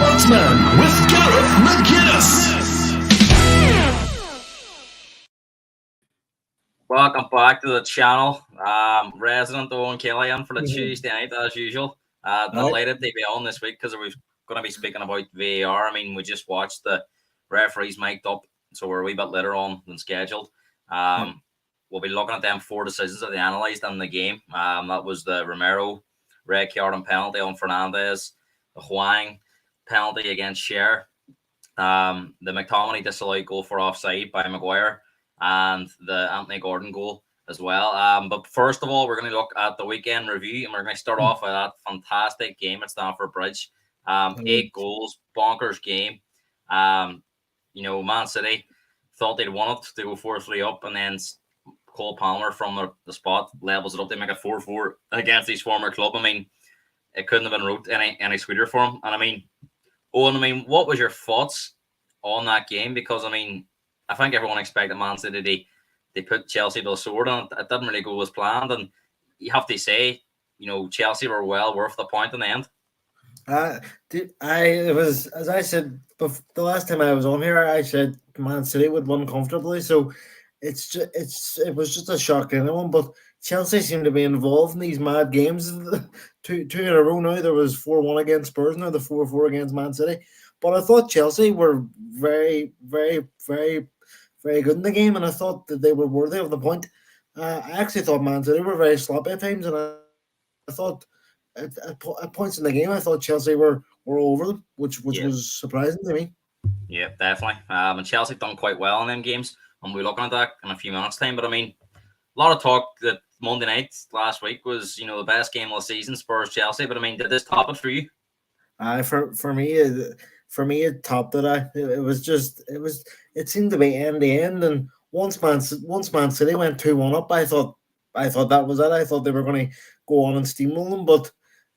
Sportsman with Gareth McGuinness. Welcome back to the channel. Resident Owen Kelly in for the Tuesday night as usual. Delighted to be on this week because we're going to be speaking about VAR. I mean, we just watched the referees mic'd up, so we're a wee bit later on than scheduled. We'll be looking at them 4 decisions that they analysed in the game. That was the Romero red card and penalty on Fernandez, the Huang penalty against Scher, the McTominay disallowed goal for offside by Maguire, and the Anthony Gordon goal as well. But first of all, we're going to look at the weekend review, and we're going to start off with that fantastic game at Stamford Bridge. 8 goals, bonkers game. Man City thought they'd won it to go 4-3 up, and then Cole Palmer from the spot levels it up. They make it 4-4 against his former club. I mean, it couldn't have been wrote any sweeter for him. And I mean, Owen, what was your thoughts on that game? Because I mean, I think everyone expected Man City they put Chelsea to the sword, and it didn't really go as planned. And you have to say, Chelsea were well worth the point in the end. It was, as I said the last time I was on here, I said Man City would win comfortably. So it was just a shock to anyone. But Chelsea seem to be involved in these mad games. Two in a row now. There was 4-1 against Spurs, now the 4-4 against Man City. But I thought Chelsea were very, very, very, very good in the game, and I thought that they were worthy of the point. I actually thought Man City were very sloppy at times, and I thought at points in the game, I thought Chelsea were over them, which was surprising to me. Yeah, definitely. And Chelsea done quite well in them games, and we'll be looking at that in a few minutes' time. But I mean, a lot of talk that Monday night last week was, the best game of the season, Spurs Chelsea. But I mean, did this top it for you? For me, it topped it. It seemed to be end to end, and once Man City went 2-1 up, I thought that was it. I thought they were going to go on and steamroll them, but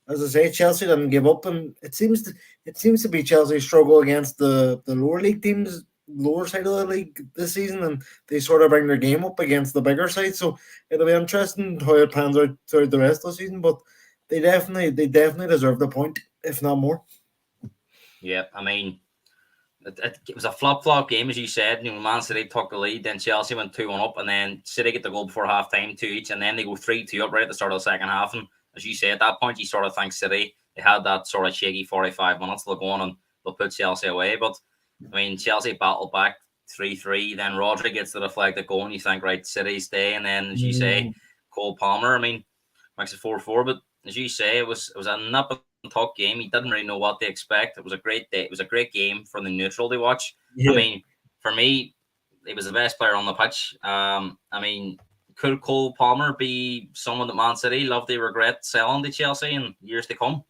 as I say, Chelsea didn't give up, and it seems to be Chelsea's struggle against the lower league teams, lower side of the league this season, and they sort of bring their game up against the bigger side. So it'll be interesting how it pans out throughout the rest of the season. But they definitely deserve the point, if not more. Yeah, I mean, it was a flop game, as you said. Man City took the lead, then Chelsea went 2-1 up, and then City get the goal before half time, 2 each, and then they go 3-2 up right at the start of the second half. And as you say, at that point, you sort of think City, they had that sort of shaky 45 minutes. They'll go on and they'll put Chelsea away. But I mean, Chelsea battled back 3-3. Then Rodri gets the deflected goal, and you think, right, City stay. And then, as you say, Cole Palmer, I mean, makes it 4-4. But as you say, it was a nip and tuck game. He didn't really know what to expect. It was a great day. It was a great game for the neutral to watch. Yeah. I mean, for me, he was the best player on the pitch. I mean, could Cole Palmer be someone that Man City love to regret selling to Chelsea in years to come?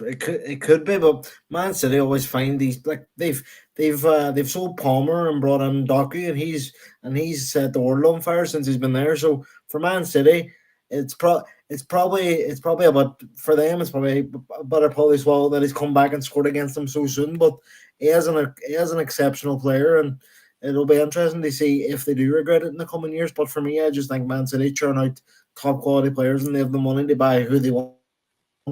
It could be, but Man City always find these, like they've sold Palmer and brought in Doku, and he's set the world on fire since he's been there. So for Man City, it's probably about, for them, it's probably a better probably swallow that he's come back and scored against them so soon. But he is an exceptional player, and it'll be interesting to see if they do regret it in the coming years. But for me, I just think Man City churn out top quality players, and they have the money to buy who they want.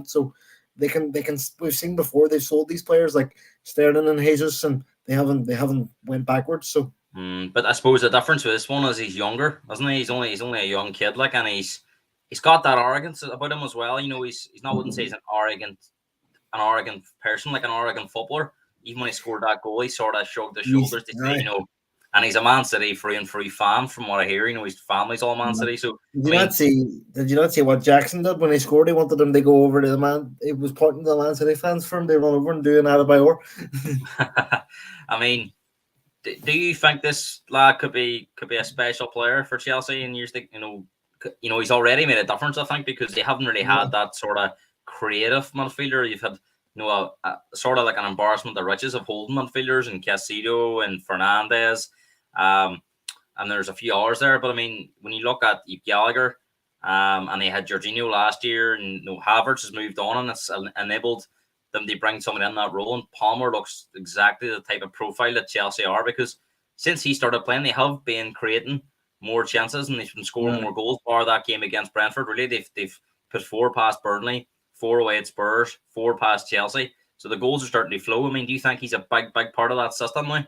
So they can. We've seen before they've sold these players like Sterling and Jesus, and they haven't went backwards. So, but I suppose the difference with this one is he's younger, isn't he? He's only a young kid, like, and he's got that arrogance about him as well. He's not, wouldn't say he's an arrogant person, like an arrogant footballer. Even when he scored that goal, he sort of shrugged his shoulders to say, and he's a Man City free and free fan, from what I hear. His family's all Man City. So did you not see what Jackson did when he scored? He wanted them to go over to the man. It was pointing to the Man City fans for him. They run over and do an alibi. I mean, do you think this lad could be a special player for Chelsea in years to, he's already made a difference, I think, because they haven't really had that sort of creative midfielder. You've had a sort of like an embarrassment of riches of holding midfielders and Casido and Fernandez, and there's a few others there. But I mean, when you look at Gallagher, and they had Jorginho last year, and Havertz has moved on, and it's enabled them to bring someone in that role. And Palmer looks exactly the type of profile that Chelsea are, because since he started playing, they have been creating more chances and they've been scoring more goals. Bar that game against Brentford, really, they've put 4 past Burnley, 4 away at Spurs, 4 past Chelsea. So the goals are starting to flow. I mean, do you think he's a big part of that system now?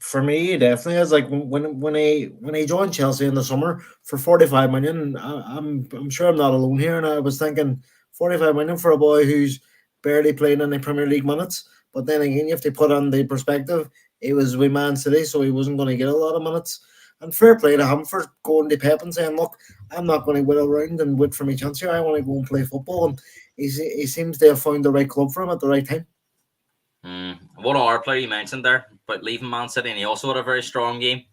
For me, he definitely is. Like when he joined Chelsea in the summer for 45 million. I'm sure I'm not alone here, and I was thinking 45 million for a boy who's barely playing any Premier League minutes. But then again, you have to put on the perspective. He was with Man City, so he wasn't going to get a lot of minutes. And fair play to him for going to Pep and saying, "Look, I'm not going to wait around and wait for my chance here. I want to go and play football." And he seems to have found the right club for him at the right time. One other player you mentioned there, but leaving Man City, and he also had a very strong game,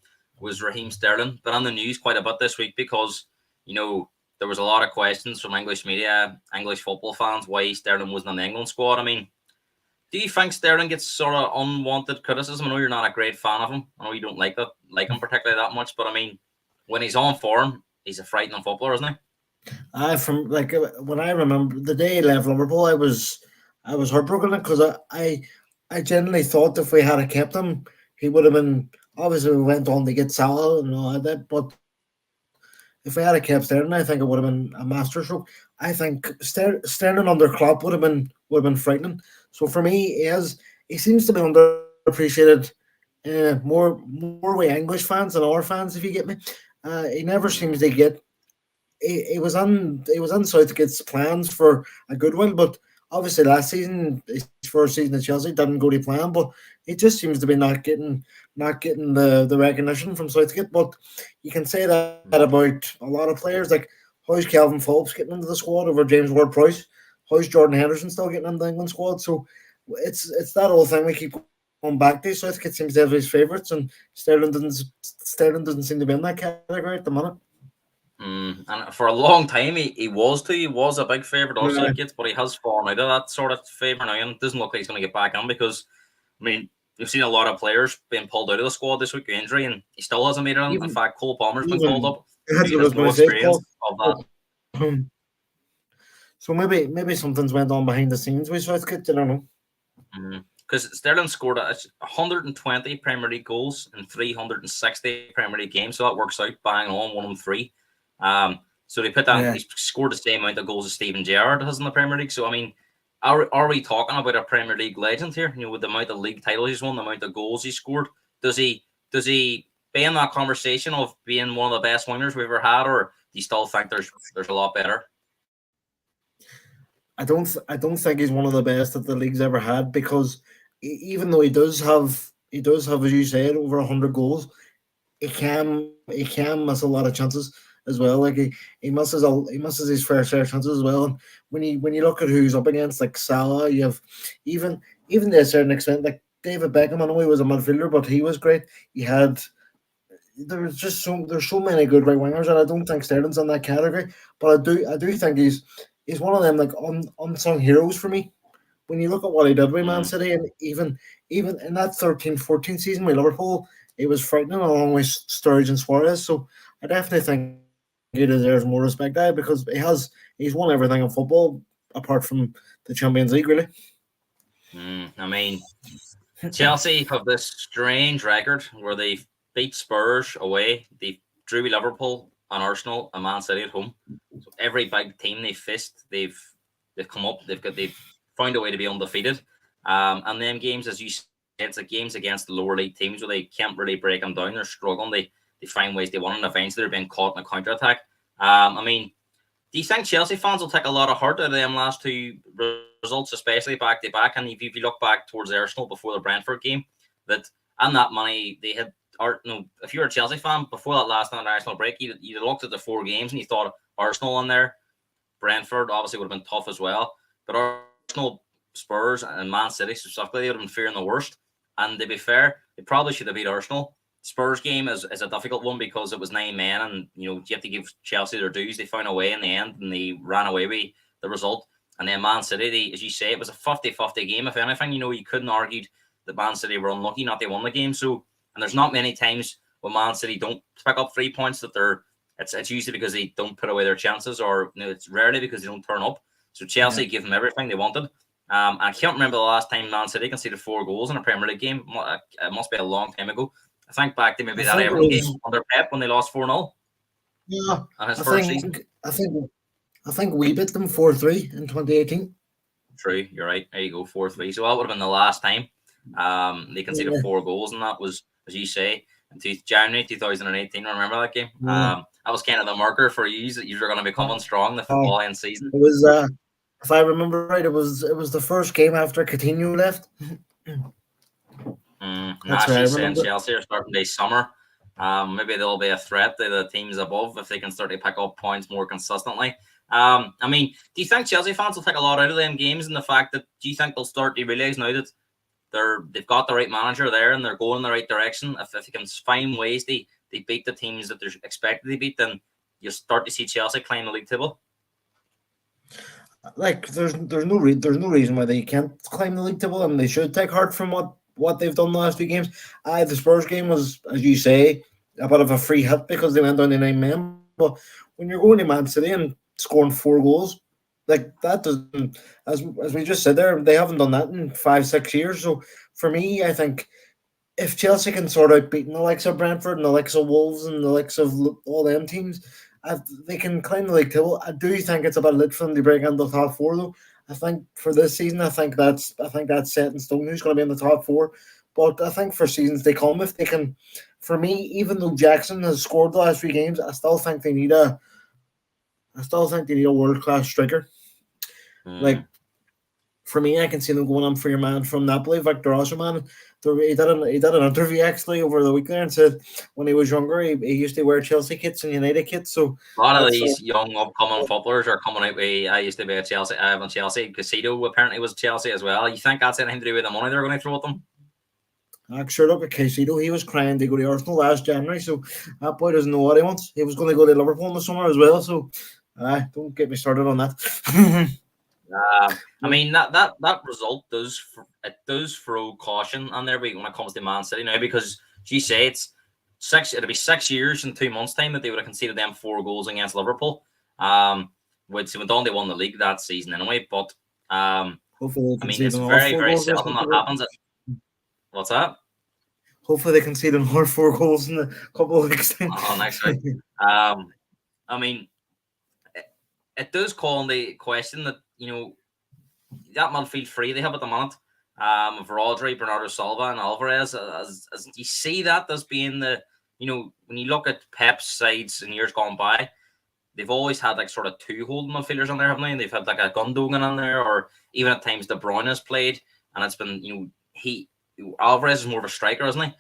was Raheem Sterling. Been on the news quite a bit this week because, there was a lot of questions from English media, English football fans, why Sterling wasn't in the England squad. I mean, do you think Sterling gets sort of unwanted criticism? I know you're not a great fan of him. I know you don't like him particularly that much, but I mean, when he's on form, he's a frightening footballer, isn't he? From like when I remember the day he left Liverpool, I was heartbroken because I genuinely thought if we had kept him, he would have been. Obviously, we went on to get Salah and all that, but if we had kept Sterling, I think it would have been a masterstroke. I think Sterling under Klopp would have been frightening. So for me, he seems to be underappreciated. More with English fans than our fans, if you get me. He never seems to get. He was on Southgate's plans for a good while, but obviously last season, his first season at Chelsea, didn't go to plan. But he just seems to be not getting the recognition from Southgate. But you can say that about a lot of players. Like how's Calvin Phillips getting into the squad over James Ward-Prowse? How's Jordan Henderson still getting into the England squad? So it's that whole thing we keep going back to. Southgate seems to have his favourites, and Sterling doesn't seem to be in that category at the minute. And for a long time, he was a big favourite also, but he has fallen out of that sort of favour now, and it doesn't look like he's going to get back in because, I mean, you've seen a lot of players being pulled out of the squad this week with injury, and he still hasn't made it in. In fact, Cole Palmer's been called up. That's He what I has was no going to say. experience of that. So maybe something's went on behind the scenes with Southgate. I don't know. Because Sterling scored 120 Premier League goals in 360 Premier League games, so that works out bang on 1 and 3. So they put that. He scored the same amount of goals as Steven Gerrard has in the Premier League. So I mean, are we talking about a Premier League legend here? With the amount of league titles he's won, the amount of goals he scored, does he be in that conversation of being one of the best wingers we've ever had, or do you still think there's a lot better? I don't think he's one of the best that the league's ever had because even though he does have, as you said, over 100 goals, he can miss a lot of chances as well. Like he misses his fair share of chances as well. And when you look at who's up against, like Salah, you have even to a certain extent, like David Beckham. I know he was a midfielder, but he was great. There's so many good right wingers, and I don't think Sterling's in that category. But I do think he's one of them like unsung heroes for me. When you look at what he did with Man City, and even in that 13-14 season with Liverpool, it was frightening along with Sturridge and Suarez. So I definitely think he deserves more respect there because he's won everything in football apart from the Champions League, really. I mean, Chelsea have this strange record where they beat Spurs away, they drew with Liverpool and Arsenal and Man City at home. So every big team they faced, they've come up, they've found a way to be undefeated. And then games, as you said, it's like games against the lower league teams where they can't really break them down. They're struggling. They find ways they win, and eventually they're being caught in a counter attack. I mean, do you think Chelsea fans will take a lot of heart out of them last two results, especially back to back? And if you look back towards Arsenal before the Brentford game, that money they had. If you were a Chelsea fan before that last international break, you looked at the 4 games and you thought Arsenal in there, Brentford obviously would have been tough as well, but Arsenal, Spurs, and Man City specifically, they would have been fearing the worst. And to be fair, they probably should have beat Arsenal. Spurs game is a difficult one because it was 9 men, and you have to give Chelsea their dues. They found a way in the end, and they ran away with the result. And then Man City, as you say, it was a 50-50 game. If anything, you couldn't argue that Man City were unlucky not they won the game. So, and there's not many times when Man City don't pick up 3 points that it's usually because they don't put away their chances, or it's rarely because they don't turn up. So Chelsea gave them everything they wanted. I can't remember the last time Man City conceded 4 goals in a Premier League game. It must be a long time ago. I think back to maybe that Everton game under Pep when they lost 4-0. Yeah, on his first season. I think we beat them 4-3 in 2018. True, you're right. There you go, 4-3. So that would have been the last time they conceded Yeah. 4 goals, and that was, as you say, in January 2018. Remember that game? Yeah. That was kind of the marker for you that you were going to be coming strong the Aye. football end season. It was, if I remember right, it was the first game after Coutinho left. That's right, I Actually, saying remember. Chelsea are starting this summer. Maybe they'll be a threat to the teams above if they can start to pick up points more consistently. I mean, do you think Chelsea fans will take a lot out of them games, and the fact that do you think they'll start to realise now that they've got the right manager there and they're going in the right direction? If they can find ways they beat the teams that they're expected to beat, then you start to see Chelsea climb the league table. Like there's no reason why they can't climb the league table, and they should take heart from what they've done the last 2 games. The Spurs game was, as you say, a bit of a free hit because they went down to 9 men. But when you're going to Man City and scoring 4 goals, like that doesn't, as we just said there, they haven't done that in 5-6 years. So for me, I think if Chelsea can sort out beating the likes of Brentford and the likes of Wolves and the likes of all them teams, they can climb the league table. I do think it's a bit lit for them to break into the top 4, though. I think for this season, I think that's set in stone who's going to be in the top 4. But I think for seasons they come, if they can, for me, even though Jackson has scored the last 3 games, I still think they need a world class striker. Like for me, I can see them going on for your man from Napoli, Victor Osimhen. He did an interview actually over the week there and said when he was younger, he used to wear Chelsea kits and United kits. So a lot of these young upcoming footballers are coming out with, I used to be a Chelsea, I have on Chelsea. Casito apparently was Chelsea as well. You think that's anything to do with the money they're going to throw at them? Sure, look at Casito. He was crying to go to Arsenal last January, so that boy doesn't know what he wants. He was going to go to Liverpool in the summer as well, so don't get me started on that. I mean that result does throw caution on there when it comes to Man City now, because you say it'll be 6 years in 2 months' time that they would have conceded them 4 goals against Liverpool. Which went on, they won the league that season anyway. But hopefully, I mean, it's very, very seldom that happens. What's that? Hopefully, they concede more 4 goals in a couple of weeks' time. Oh, next week. I mean, it does call in the question that, that midfield three they have at the moment, of Rodri, Bernardo Silva, and Alvarez. As you see that as being the, when you look at Pep's sides in years gone by, they've always had like sort of 2 holding midfielders on there, haven't they? And they've had like a Gundogan on there, or even at times De Bruyne has played, and it's been, Alvarez is more of a striker, isn't he?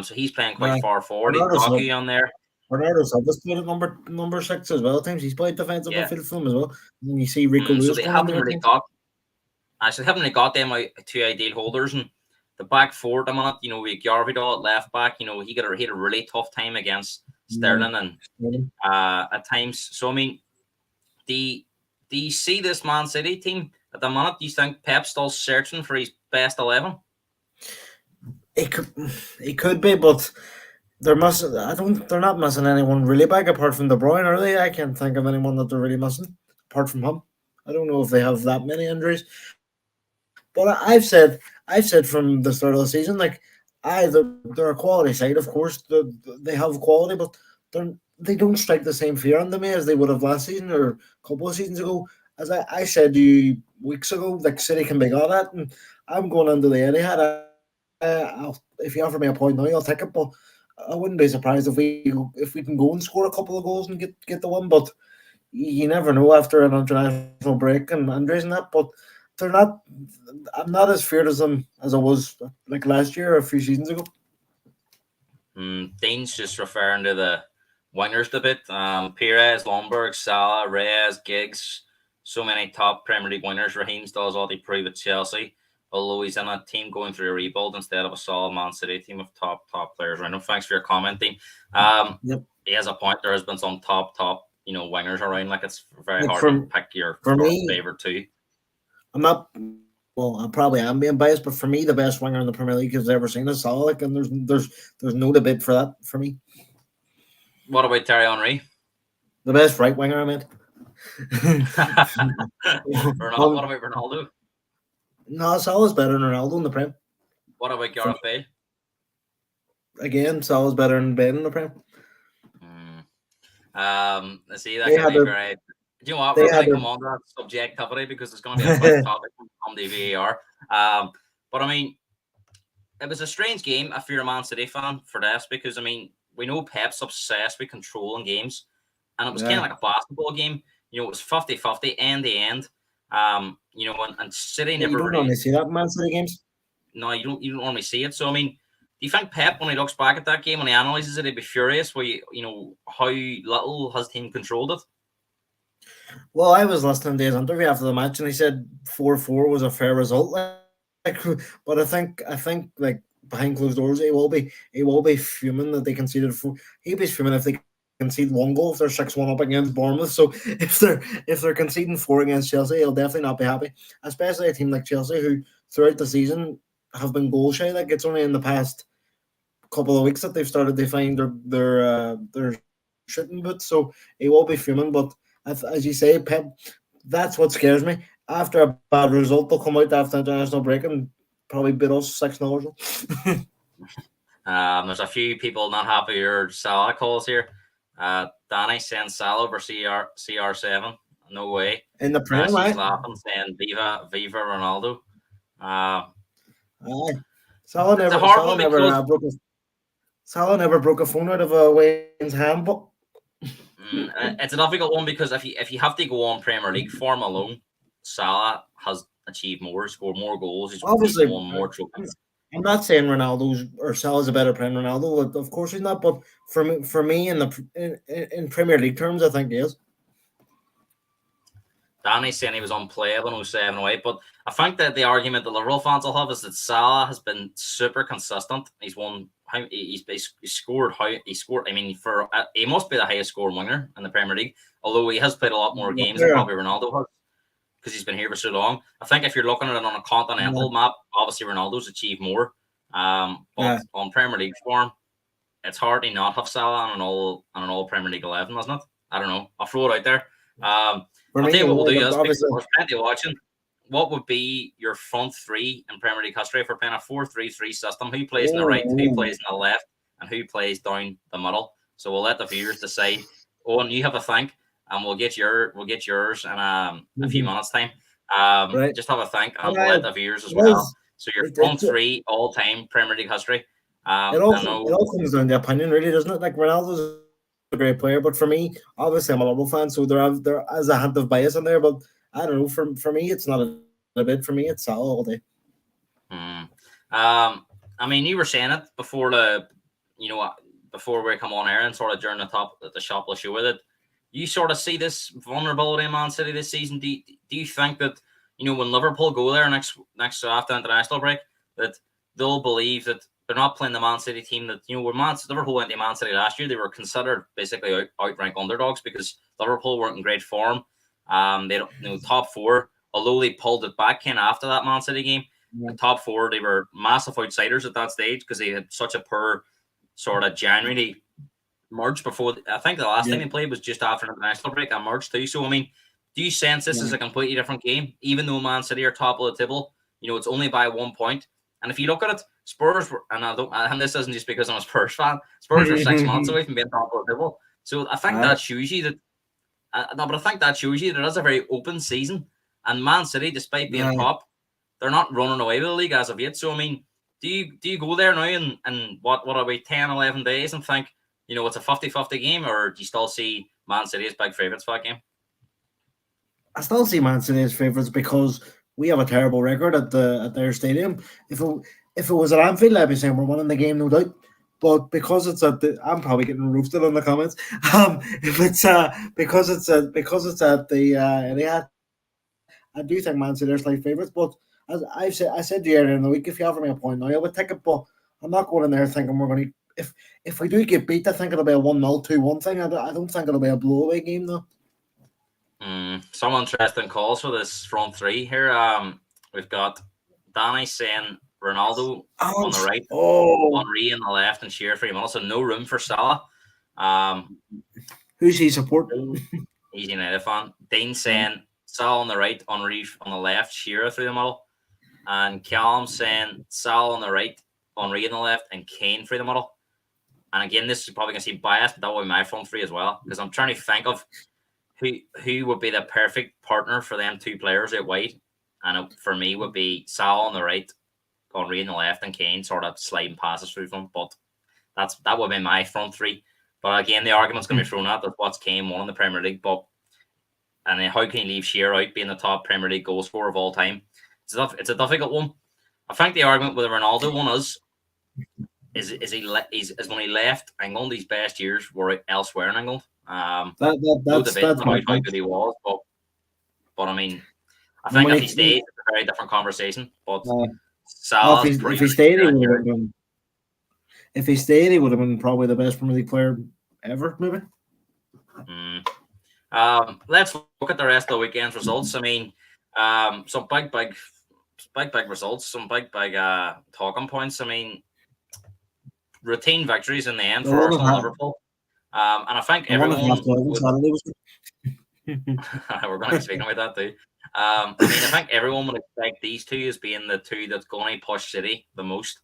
So he's playing quite far forward. He's Doku on there. Bernardo Silva's played at number 6 as well. At times he's played defensive midfield for them as well. And then you see Rico Lewis. So they haven't really got. Actually, haven't really got them 2 ideal holders, and the back 4 at the minute. With Yarvidal at left back. He had a really tough time against Sterling and at times. So I mean, do you see this Man City team at the minute? Do you think Pep's still searching for his best 11? It could be, but they're not missing anyone really big apart from De Bruyne, are they? I can't think of anyone that they're really missing apart from him. I don't know if they have that many injuries. But I've said from the start of the season, like they're a quality side, of course. They have quality, but they don't strike the same fear into me as they would have last season or a couple of seasons ago. As I said to you weeks ago, like City can be got at, and I'm going into the Etihad. If you offer me a point now, I'll take it. But I wouldn't be surprised if we can go and score a couple of goals and get the win. But you never know after an international break and injuries and that. But they're not. I'm not as feared as them as I was like last year or a few seasons ago. Dean's just referring to the wingers a bit. Perez, Lomberg, Salah, Reyes, Giggs. So many top Premier League winners. Raheem still has all to prove at Chelsea, although he's in a team going through a rebuild instead of a solid Man City team of top players. Right now, thanks for your comment, Dean. Yep. He has a point. There has been some top wingers around. Like it's very hard to pick your favorite 2. I'm not. Well, I probably am being biased, but for me, the best winger in the Premier League has ever seen is Salah, and there's no debate for that for me. What about Thierry Henry? The best right winger, I meant. Ronaldo, what about Ronaldo? No, Salah's better than Ronaldo in the Prem. What about Gareth Bale? Again, Salah's better than Bale in the Prem. Let's see that can be very. Do you know what? They We're going had to their come on to that subjectivity because it's going to be a quick topic on the VAR. But I mean, it was a strange game if you're a Man City fan for this because I mean, we know Pep's obsessed with controlling games, and it was kind of like a basketball game. You know, it was 50-50 end to end. You know, and City You never don't really. normally see that in Man City games. No, you don't normally see it. So I mean, do you think Pep, when he looks back at that game, when he analyzes it, he'd be furious? You know how little his team controlled it. Well, I was listening to his interview after the match, and he said 4-4 was a fair result. But I think like behind closed doors, he will be fuming that they conceded four. He'll be fuming if they concede one goal if they're 6-1 up against Bournemouth. So if they're conceding four against Chelsea, he'll definitely not be happy. Especially a team like Chelsea, who throughout the season have been goal shy. Like it's only in the past couple of weeks that they've started to find their shitting boots. So he will be fuming. But as you say, Pep, that's what scares me. After a bad result, they'll come out after international break and probably beat us 6-0 or so. There's a few people not happy with your Salah calls here. Danny saying Salah over CR7. No way. In the Prem, She's right? laughing, saying Viva Ronaldo. Uh, Aye. Salah it's a never, hard Salah one never because broke a, Salah never broke a phone out of a Wayne's hand. But it's a difficult one because if you have to go on Premier League form alone, Salah has achieved more, scored more goals, he's obviously, won more trophies. I'm not saying Ronaldo's or Salah's a better player than Ronaldo. Of course he's not. But for me in Premier League terms, I think he is. Danny's saying he was unplayable in 07-08, but I think that the argument that Liverpool fans will have is that Salah has been super consistent. He's won. He scored. He scored. I mean, he must be the highest scoring winger in the Premier League. Although he has played a lot more games than Yeah. probably Ronaldo has because he's been here for so long. I think if you're looking at it on a continental map, obviously Ronaldo's achieved more. But on Premier League form, it's hard to not have Salah on an all Premier League 11, isn't it? I don't know. I'll throw it out there. For I'll me, tell you what we'll do is because obviously, there's plenty watching. What would be your front three in Premier League history if we're playing a 4-3-3 system? Who plays in the right, who plays in the left, and who plays down the middle? So we'll let the viewers decide. Owen, you have a think, and we'll get yours in a few minutes time. right. Just have a think, and But we'll let the viewers as it well. is. So your It, front it, three all time Premier League history. it I all know. it all comes down to opinion, really, doesn't it? Like Ronaldo's a great player, but for me, obviously, I'm a Liverpool fan, so there is a hint of bias in there. But I don't know. For me, it's not a bit. For me, it's Salah all day. I mean, you were saying it before before we come on air and sort of during the shopless show with it. You sort of see this vulnerability in Man City this season. Do you think that when Liverpool go there next after international break that they'll believe that they're not playing the Man City team that where Liverpool went to Man City last year, they were considered basically outrank underdogs because Liverpool weren't in great form. They don't top four, although they pulled it back kind of after that Man City game. The top four, they were massive outsiders at that stage because they had such a poor sort of January, March before. I think the last time they played was just after international break on March too. So I mean, do you sense this is a completely different game? Even though Man City are top of the table, it's only by 1 point. And if you look at it, Spurs were, and this isn't just because I'm a Spurs fan. Spurs are 6 months away from being top of the table. So I think that shows you that. But I think that shows you that it is a very open season. And Man City, despite being top, they're not running away with the league as of yet. So I mean, do you go there now and what are we 10, 11 days and think it's a 50-50 game, or do you still see Man City as big favourites for that game? I still see Man City as favourites because we have a terrible record at their stadium. If it was at Anfield, I'd be saying we're winning the game, no doubt. But because it's I'm probably getting roasted on the comments. If it's because it's at the Etihad, I do think Man City are slight favourites. But as I said to you earlier in the week, if you offer me a point now, I would take it. But I'm not going in there thinking we're going to. If we do get beat, I think it'll be a 1-0, 2-1 thing. I don't think it'll be a blowaway game though. Some interesting calls for this front three here. We've got Danny saying Ronaldo on the right, Henry on the left, and Shearer for him. Also, no room for Salah. Who's he support? He's a United fan. Dean saying Salah on the right, Henry on the left, Shearer through the middle, and Callum saying Salah on the right, Henry on the left, and Kane through the middle. And again, this is probably going to seem biased, but that will be my front three as well because I'm trying to think of who would be the perfect partner for them two players out wide, and for me would be Sal on the right, Henry on the left, and Kane sort of sliding passes through them. But that would be my front three. But again, the argument's going to be thrown out that what's Kane won in the Premier League, and then how can you leave Shearer out being the top Premier League goal scorer of all time? It's a difficult one. I think the argument with the Ronaldo one is when he left England, his best years were elsewhere in England. That's how good he was, but I mean, I think if he stayed, it's a very different conversation. But if he stayed, he would have been probably the best Premier League player ever, maybe. Let's look at the rest of the weekend's results. I mean, some big results, some big talking points. I mean, routine victories in the end for Arsenal and Liverpool. And I think everyone we're going to be speaking about that too. I mean, I think everyone would expect these two as being the two that's going to push City the most.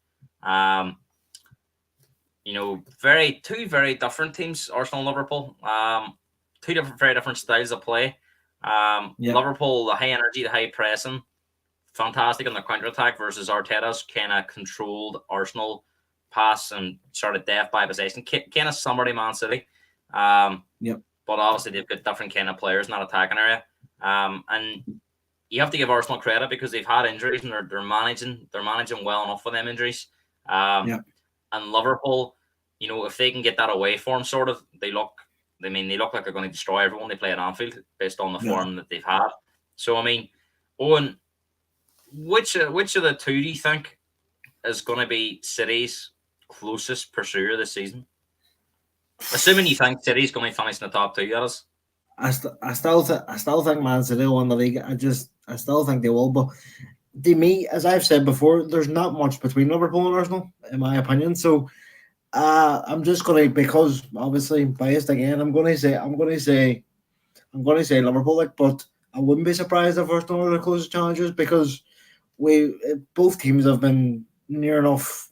Two very different teams, Arsenal and Liverpool. Two very different styles of play. Liverpool, the high energy, the high pressing, fantastic on the counter attack versus Arteta's kind of controlled Arsenal pass and sort of death by possession, kind of summary Man City. But obviously they've got different kind of players in that attacking area. And you have to give Arsenal credit because they've had injuries and they're managing well enough with them injuries. And Liverpool, if they can get that away form, sort of, they look like they're going to destroy everyone they play at Anfield based on the form that they've had. So I mean, Owen, which of the two do you think is going to be City's closest pursuer this season? Assuming you think City's going to finish in the top two, that is. I still think Man City will win the league. I still think they will, but to me, as I've said before, there's not much between Liverpool and Arsenal, in my opinion. So I'm just going to, because obviously biased again, I'm going to say Liverpool, but I wouldn't be surprised if Arsenal are the closest challengers because both teams have been near enough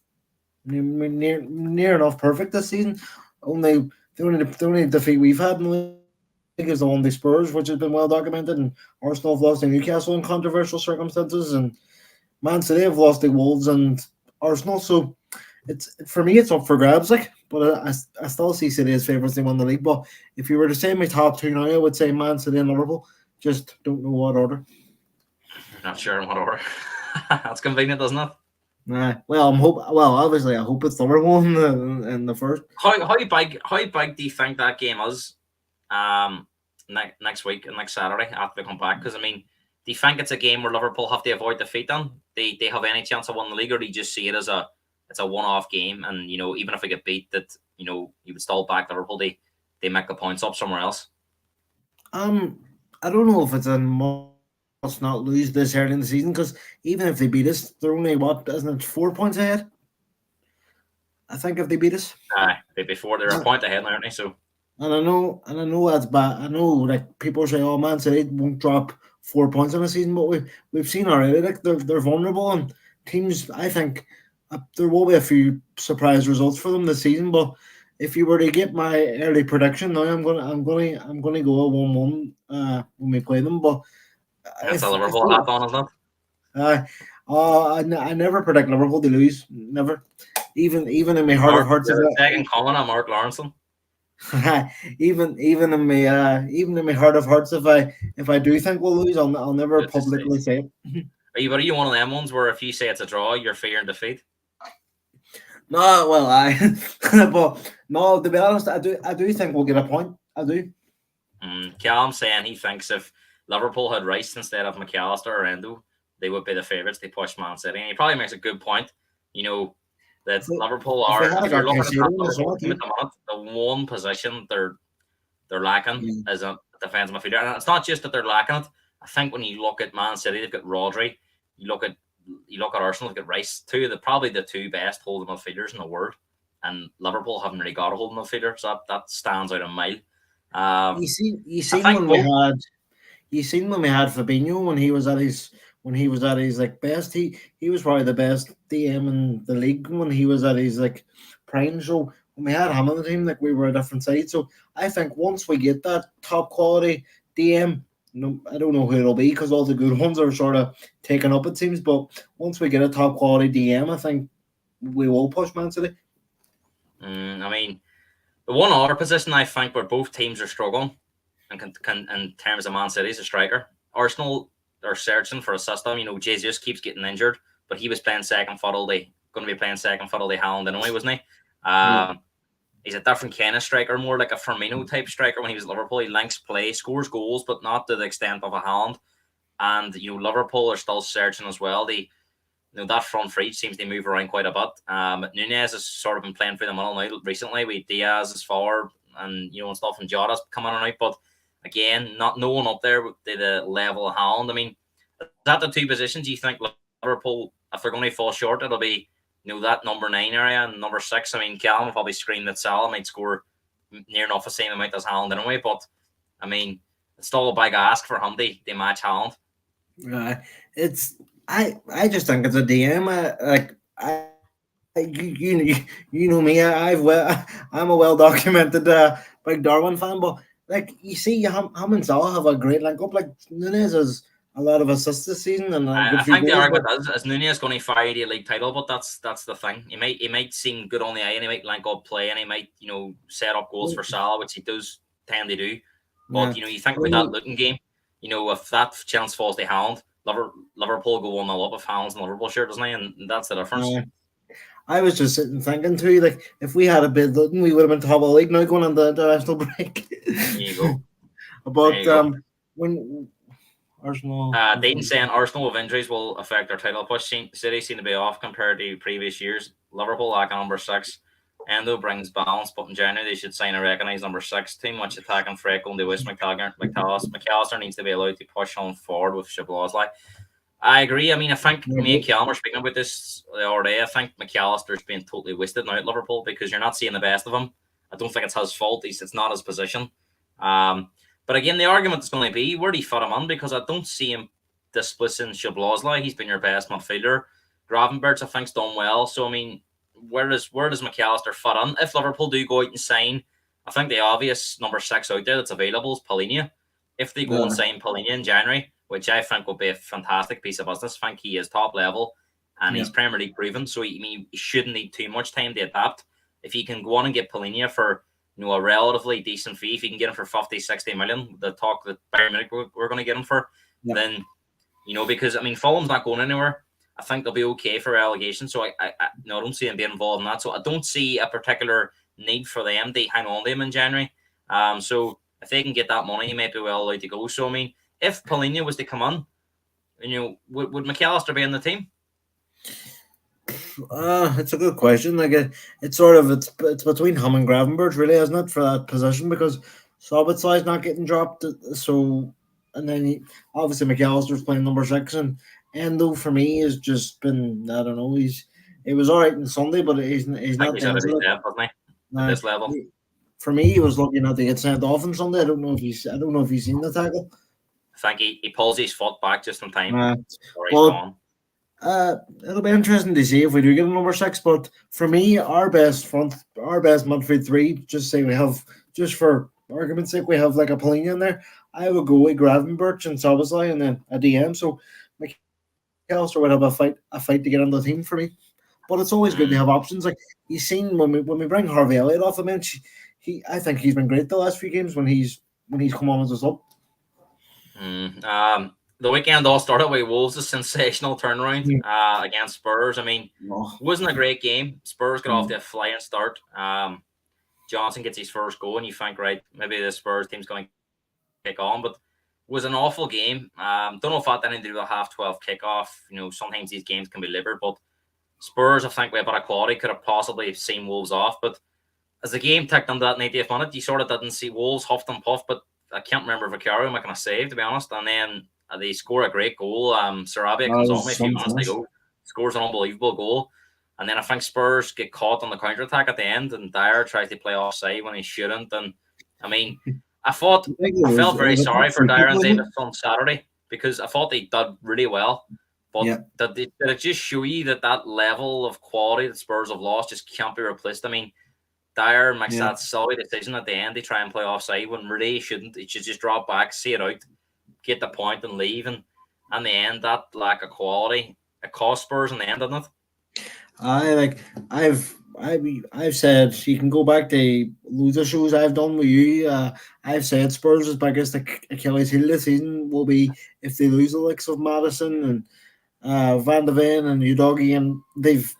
perfect this season. The only defeat we've had in the league is the one the Spurs, which has been well documented, and Arsenal have lost to Newcastle in controversial circumstances, and Man City have lost to Wolves and Arsenal. So it's up for grabs, but I still see City as favourites to win the league. But if you were to say my top two now, I would say Man City and Liverpool. Just don't know what order. Not sure in what order. That's convenient, doesn't it? Nah. Obviously, I hope it's Liverpool in the first. How big do you think that game is? Next week and next Saturday after they come back, because I mean, do you think it's a game where Liverpool have to avoid defeat? Then they have any chance of winning the league, or do you just see it as a one-off game, and even if they get beat, that you would still back Liverpool? They make the points up somewhere else. I don't know if it's a must not lose this early in the season, because even if they beat us, they're only isn't it 4 points ahead? I think if they beat us, they're a point ahead, aren't they? So. And I know that's bad. I know people say, "Oh, Man City won't drop 4 points in a season," but we've seen already they're vulnerable, and teams. I think there will be a few surprise results for them this season. But if you were to get my early prediction now, I'm gonna go a 1-1 when we play them. But that's a Liverpool hat on, isn't it? I never predict Liverpool to lose. Never, even in my heart of hearts. Second comment on Mark Lawrenson. even in my heart of hearts, if I do think we'll lose, I'll never publicly say it. Are you one of them ones where if you say it's a draw, you're fearing defeat? No, well, but no. To be honest, I do think we'll get a point. I do. Callum's saying he thinks if Liverpool had Rice instead of McAllister or Endo, they would be the favourites. They push Man City, and he probably makes a good point. That Liverpool are. If you're looking at the one position they're lacking is a defensive midfielder, and it's not just that they're lacking it. I think when you look at Man City, they've got Rodri. You look at Arsenal, they've got Rice. Probably the two best holding midfielders in the world, and Liverpool haven't really got a holding midfielder, so that stands out a mile. You seen when we had Fabinho when he was at his best. He was probably the best DM in the league when he was at his prime. So when we had him on the team, like we were a different side. So I think once we get that top quality DM, no, I don't know who it'll be because all the good ones are sort of taken up, it seems. But once we get a top quality DM, I think we will push Man City. I mean, the one other position I think where both teams are struggling and can in terms of Man City is a striker. Arsenal are searching for a system. You know, Jesus keeps getting injured, but he was playing second fiddle. They going to be playing second fiddle. They Haaland anyway, wasn't he? Yeah. He's a different kind of striker, more like a Firmino type striker. When he was at Liverpool, he links play, scores goals, but not to the extent of a Haaland. And you know, Liverpool are still searching as well. They, you know, that front three seems to move around quite a bit. Nunez has sort of been playing for the middle now recently. With Diaz is forward, and you know, and stuff, and Jota's coming on out. But again, no one up there with the level of Haaland. I mean, is that the two positions you think Liverpool, if they're going to fall short, it'll be, you know, that number 9 area and number 6. I mean, Callum will probably scream that Salah might score near enough the same amount as Haaland anyway. But I mean, it's still a big ask for him to match Haaland. It's I just think it's a DM. You know me. I'm a well documented big Darwin fan, but like you see, him and Salah have a great link up. Like Nunez has a lot of assists this season and a good I few think the goals. argument is Nunez going to fight a league title, but that's the thing. He might seem good on the eye, and he might link up play, and he might, you know, set up goals for Salah, which he does tend to do. But you know, you think about that Luton game. You know, if that chance falls to Haaland, Liverpool go 1-0 up if Haaland's in the Liverpool shirt, doesn't he? And that's the difference. I was just sitting thinking too, like if we had a bid Luton, we would have been top of the league now going on the international break. There you go. But when Arsenal, Dayton saying Arsenal with injuries will affect their title push. City seem to be off compared to previous years. Liverpool lack a number 6. Endo brings balance, but in January they should sign a recognised number 6 team, which attacking Freckle and Lewis McAllister needs to be allowed to push on forward with Szoboszlai. I agree. I mean, I think me and Callum were speaking about this the other day. I think McAllister's being totally wasted now at Liverpool because you're not seeing the best of him. I don't think it's his fault. It's not his position. But again, the argument is going to be, where do you fit him on? Because I don't see him displacing Szoboszlai. He's been your best midfielder. Gravenberch, I think, has done well. So, I mean, where does McAllister fit on? If Liverpool do go out and sign, I think the obvious number 6 out there that's available is Palhinha. If they go and sign Palhinha in January, which I think will be a fantastic piece of business, I think he is top level and he's Premier League proven, so he shouldn't need too much time to adapt. If he can go on and get Palhinha for, you know, a relatively decent fee, if you can get him for 50, 60 million, the talk that Bayern Munich we're going to get him for, then, you know, because, I mean, Fulham's not going anywhere. I think they'll be okay for relegation, so I don't see them being involved in that. So I don't see a particular need for them to hang on to him in January. So if they can get that money, he might be well allowed to go. So, I mean, if Palhinha was to come on, you know, would McAllister be in the team? It's a good question. Like it's sort of it's between him and Gravenberch, really, isn't it, for that position? Because Szoboszlai's not getting dropped, so and then obviously McAllister's playing number 6, and Endo for me has just been, I don't know, he was all right on Sunday, but he's not. He's at his depth, wasn't he? At this level. For me, he was lucky enough to get sent off on Sunday. I don't know if he's seen the tackle. I think he pulls his foot back just in time. It'll be interesting to see if we do get a number 6. But for me, our best midfield 3, just say we have, just for argument's sake, we have like a Palhinha in there. I would go with Gravenberch and Szoboszlai and then a DM. So McAllister would have a fight to get on the team for me. But it's always good to have options. Like you've seen when we bring Harvey Elliott off the bench, I think he's been great the last few games when he's come on as a sub. The weekend all started with Wolves' a sensational turnaround against Spurs. I mean, it wasn't a great game. Spurs got off to a flying start. Johnson gets his first goal, and you think, right, maybe the Spurs team's going to kick on, but it was an awful game. Don't know if that had anything to do with a 12:30 kickoff. You know, sometimes these games can be livered, but Spurs, I think, with a bit of quality, could have possibly seen Wolves off. But as the game ticked on that 90th minute, you sort of didn't see Wolves huffed and puffed, but I can't remember Vicario making a save, to be honest. And then they score a great goal. Sarabia comes on a few minutes to go, scores an unbelievable goal. And then I think Spurs get caught on the counter-attack at the end, and Dyer tries to play offside when he shouldn't. And, I mean, I felt very sorry for Dyer and Davis on Saturday because I thought they did really well. But did it just show you that level of quality that Spurs have lost just can't be replaced? I mean, Dyer makes Yeah. that silly decision at the end. They try and play offside when really he shouldn't. He should just drop back, see it out, get the point, and leave. And in the end, that lack of quality, it cost Spurs in the end, didn't it? I like I've said you can go back to loads of shows I've done with you. I've said Spurs' biggest Achilles heel this season will be if they lose the likes of Madison and Van de Ven and Udogi, and they've.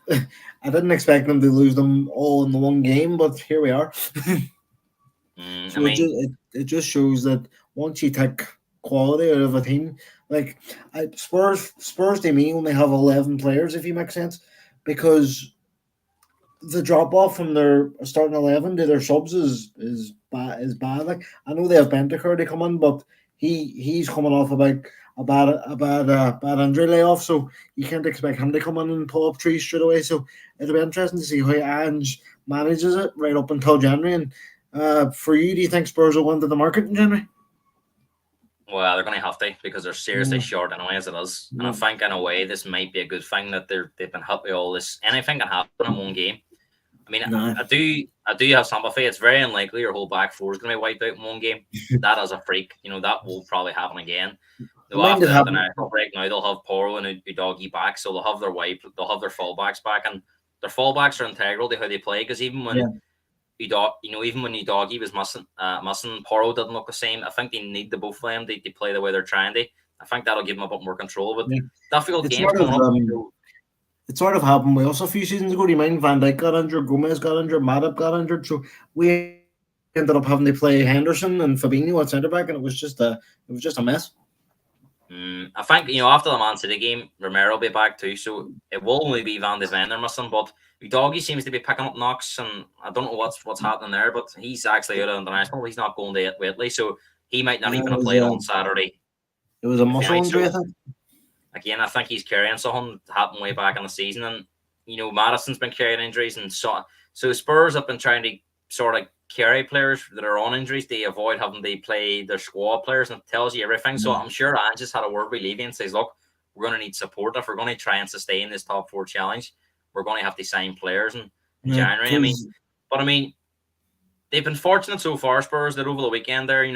I didn't expect them to lose them all in the one game, but here we are. I So mean, it just shows that once you take quality out of a team, like Spurs to me only have 11 players, if you make sense, because the drop off from their starting 11 to their subs is bad. Like I know they have Bentancur to come in, but he's coming off about a bad injury layoff, so you can't expect him to come in and pull up trees straight away. So it'll be interesting to see how Ange manages it right up until January. And for you, do you think Spurs will win to the market in January? well, they're going to have to because they're seriously short anyway as it is. And I think in a way this might be a good thing that they've been hit with all this. Anything can happen in one game. I mean, Nah. I do have sympathy. It's very unlikely your whole back four is going to be wiped out in one game. That is a freak. That will probably happen again. Though after the international break, now they'll have Porro and Udogie back, so they'll have their fullbacks back, and their fullbacks are integral to how they play. Because even when even when Udogie was missing, Porro didn't look the same. I think they need the both of them to play the way they're trying to. I think that'll give them a bit more control. But difficult games coming up. It sort of happened with us a few seasons ago. Do you mind? Van Dijk got injured, Gomez got injured, Matip got injured. So we ended up having to play Henderson and Fabinho at centre back, and it was just a mess. I think after the Man City game, Romero will be back too, so it will only be Van de Ven they're missing. But Udogie seems to be picking up knocks, and I don't know what's happening there. But he's actually out of international. He's not going to Italy, so he might not even have played on Saturday. It was a muscle injury, I think. Again, I think he's carrying something that happened way back in the season, and Madison's been carrying injuries, and so Spurs have been trying to sort of carry players that are on injuries to avoid having to play their squad players, and it tells you everything. So I'm sure Ange just had a word with Levy and says, look, we're going to need support if we're going to try and sustain this top four challenge. We're going to have to sign players in January. I mean, they've been fortunate so far, Spurs, that over the weekend there,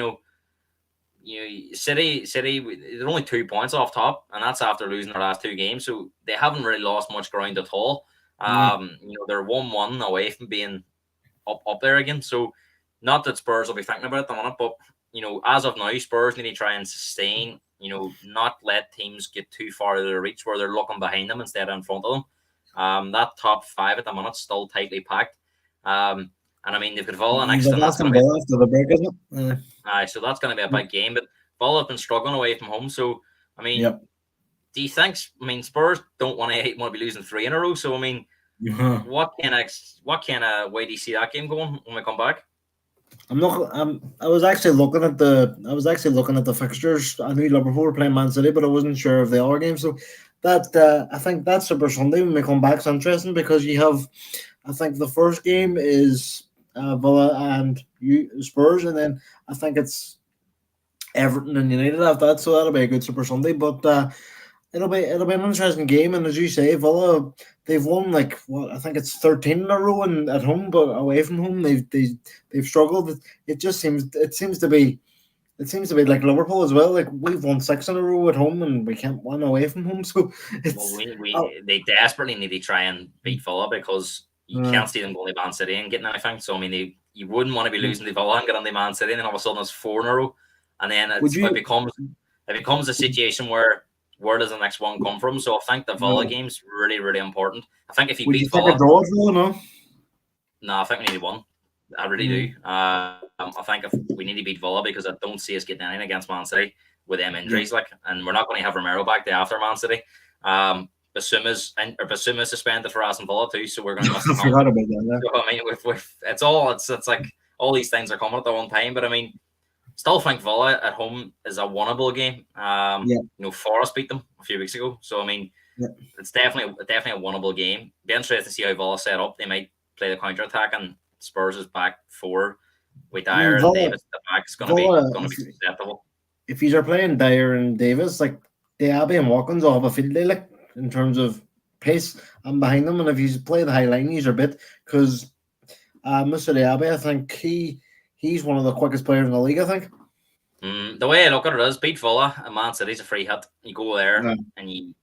City, they're only 2 points off top, and that's after losing their last two games. So they haven't really lost much ground at all. They're 1-1 away from being up there again. So not that Spurs will be thinking about it at the minute, but as of now, Spurs need to try and sustain, not let teams get too far out of their reach where they're looking behind them instead of in front of them. That top five at the minute is still tightly packed. And I mean, they've got Villa next to them. That's going to be after the break, isn't it? So that's going to be a big game. But Villa have been struggling away from home. So, I mean, do you think? I mean, Spurs don't want to be losing 3 in a row. So, I mean, what kind of way do you see that game going when we come back? I'm not. I was actually looking at the fixtures. I knew Liverpool were playing Man City, but I wasn't sure of the other game. So that I think that Super Sunday when we come back is interesting because you have. I think the first game is Villa and Spurs, and then I think it's Everton and United after that. So that'll be a good Super Sunday. But it'll be an interesting game. And as you say, Villa they've won I think it's 13 in a row and at home, but away from home they've struggled. It seems to be like Liverpool as well. Like we've won 6 in a row at home and we can't win away from home. So they desperately need to try and beat Villa because you can't see them going to Man City and getting anything. So I mean, you wouldn't want to be losing to Villa and getting to Man City, and then all of a sudden it's 4 in a row, and then it becomes a situation where does the next one come from? So I think the Villa game's really, really important. I think if you beat Villa, no, I think we need 1. I really do. I think if we need to beat Villa because I don't see us getting anything against Man City with them injuries, and we're not going to have Romero back the after Man City. Basuma's suspended for Aston Villa too, so we're going to miss him. I forgot about that. So, I mean, it's like all these things are coming at the one time. But I mean, still think Villa at home is a winnable game. Forest beat them a few weeks ago, so I mean, it's definitely a winnable game. Be interested to see how Villa set up. They might play the counter attack, and Spurs is back 4 with Dyer and Davis. The back is going to be acceptable. If you are playing Dyer and Davis, like Diaby and Watkins will have a field day, in terms of pace and behind them, and if you play the high line, you are bit because Mr. Diaby, I think he's one of the quickest players in the league. I think. The way I look at it is, beat Villa and Man City's a free hit. You go there Yeah. and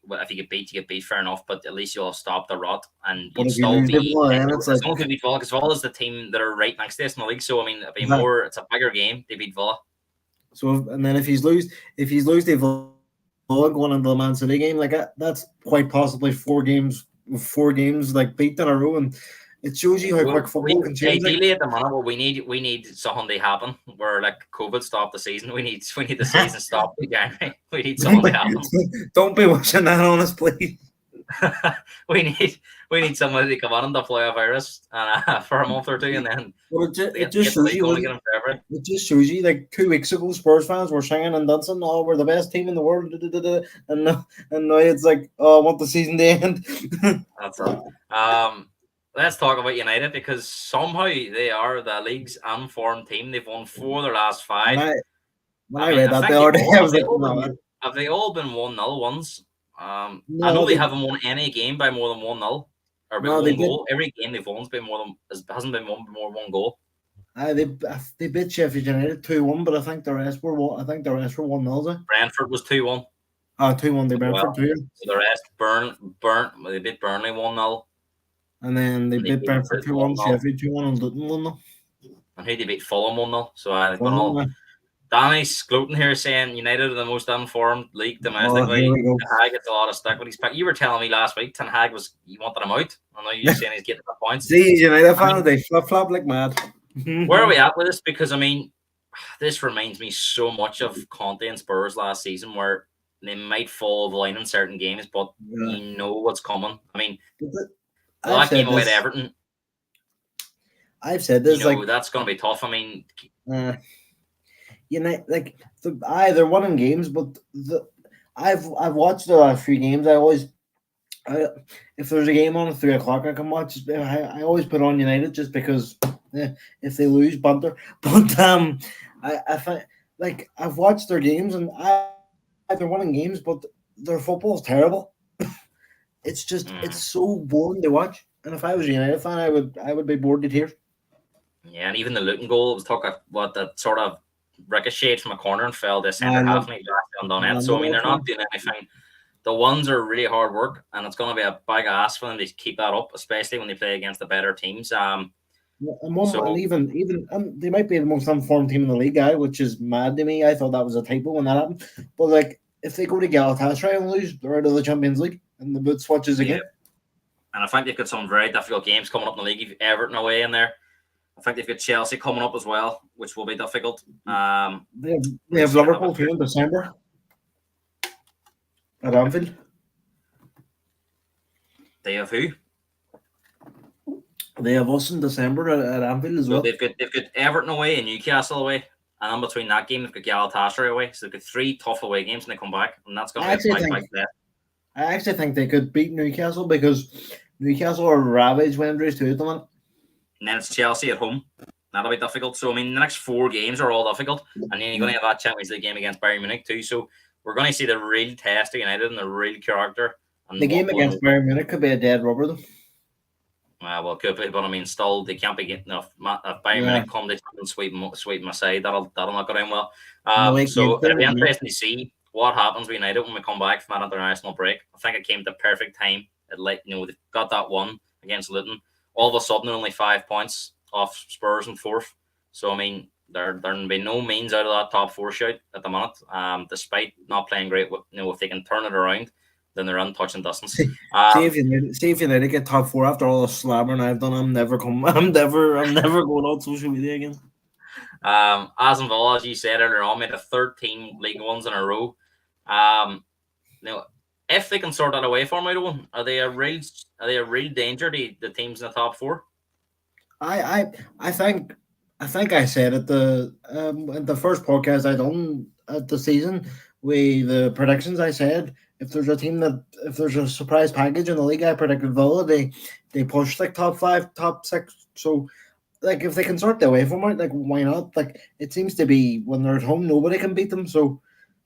well, if you get beat, fair enough. But at least you'll stop the rot, and But you'd if you still lose to be. Villa, then it's As like long as you beat Villa, because Villa's the team that are right next to us in the league. So I mean, it'd be Yeah. more. It's a bigger game. They beat Villa. so. And then if he's lose to Villa going into the Man City game, like that's quite possibly 4 games like beat in a row, and it shows you how quick football can change. Like, Ideally at the minute, what we need something to happen where like COVID stopped the season. We need the season stopped again. We need something to happen. Don't be wishing that on us, please. we need somebody to come on and deploy a virus for a month or two, and then Well, it get just the shows league you. going to get them forever. It just shows you, like 2 weeks ago, Spurs fans were singing and dancing. Oh, we're the best team in the world, and now it's like, oh, I want the season to end. That's it. Let's talk about United, because somehow they are the league's unformed team. They've won 4 of their last 5. When I read that the other day, I was like, no. Have they all been 1-0 ones? I No, know they haven't won any game by more than 1-0 or by No, they one goal. Every game they've won hasn't been won by more than 1 goal. They beat Sheffield United 2-1, but I think the rest were 1-0. Brentford was 2-1. 2-1 they Brentford too. So the rest they beat Burnley 1-0. And then they beat Brentford 2-1, Sheffield 2-1, and Luton 1-0. And who they beat Fulham 1-0. So I think Danny's gloating here saying United are the most informed league domestically. Ten Hag gets a lot of stick with his pick. You were telling me last week Ten Hag you wanted him out. I know you're saying he's getting the points. See, United fans, they flip-flop like mad. Where are we at with this? Because I mean, this reminds me so much of Conte and Spurs last season, where they might fall the line in certain games, but you know what's coming. I mean, that game away to Everton. I've said this, that's going to be tough. I mean, like they're winning games, but I've watched a few games. If there's a game on at 3:00, I can watch. I always put on United just because if they lose, banter. But I find like I've watched their games and they're winning games, but their football is terrible. It's just it's so boring to watch. And if I was a United fan, I would be bored to tears. Yeah, and even the Luton goal was that sort of ricocheted from a corner and fell to centre half and he back on it. So I mean, they're not doing anything. The ones are really hard work, and it's going to be a big ask for them to keep that up, especially when they play against the better teams. And they might be the most informed team in the league, which is mad to me. I thought that was a typo when that happened. But like, if they go to Galatasaray and lose, they're out of the Champions League, and the boot switches again. And I think they've got some very difficult games coming up in the league. Everton away in there. I think they've got Chelsea coming up as well, which will be difficult. They have Liverpool too in December at Anfield. They have who? They have us in December at Anfield as well. They've got Everton away and Newcastle away, and in between that game they've got Galatasaray away. So they've got 3 tough away games when they come back, and that's going to be a fight there. I actually think they could beat Newcastle because Newcastle are ravaged when injuries too at the moment. And then it's Chelsea at home. That'll be difficult. So I mean, the next 4 games are all difficult, and then you're going to have that Champions League game against Bayern Munich too. So we're going to see the real test of United and the real character. And the game against Bayern Munich could be a dead rubber though. Well, it could be, but I mean, still they can't be getting enough. If Bayern Munich come, they can sweep them aside. That'll not go down well. So it'll be interesting to see what happens with United when we come back from that international break. I think it came at the perfect time. They've got that one against Luton. All of a sudden, they're only 5 points off Spurs in 4th. So I mean, they're by no means out of that top 4 shout at the minute. Despite not playing great, if they can turn it around, then they're untouched distance. See if United get top 4 after all the slammering I've done. I'm never going on social media again. Aston Villa, as you said earlier on, made 13 League Ones in a row. If they can sort that away for me, are they a real danger to the teams in the top 4? I think I said at the first podcast I done at the season with the predictions. I said if there's a surprise package in the league, I predicted Villa. They push like top 5, top 6. So like if they can sort their way from it, like why not? Like it seems to be when they're at home, nobody can beat them. So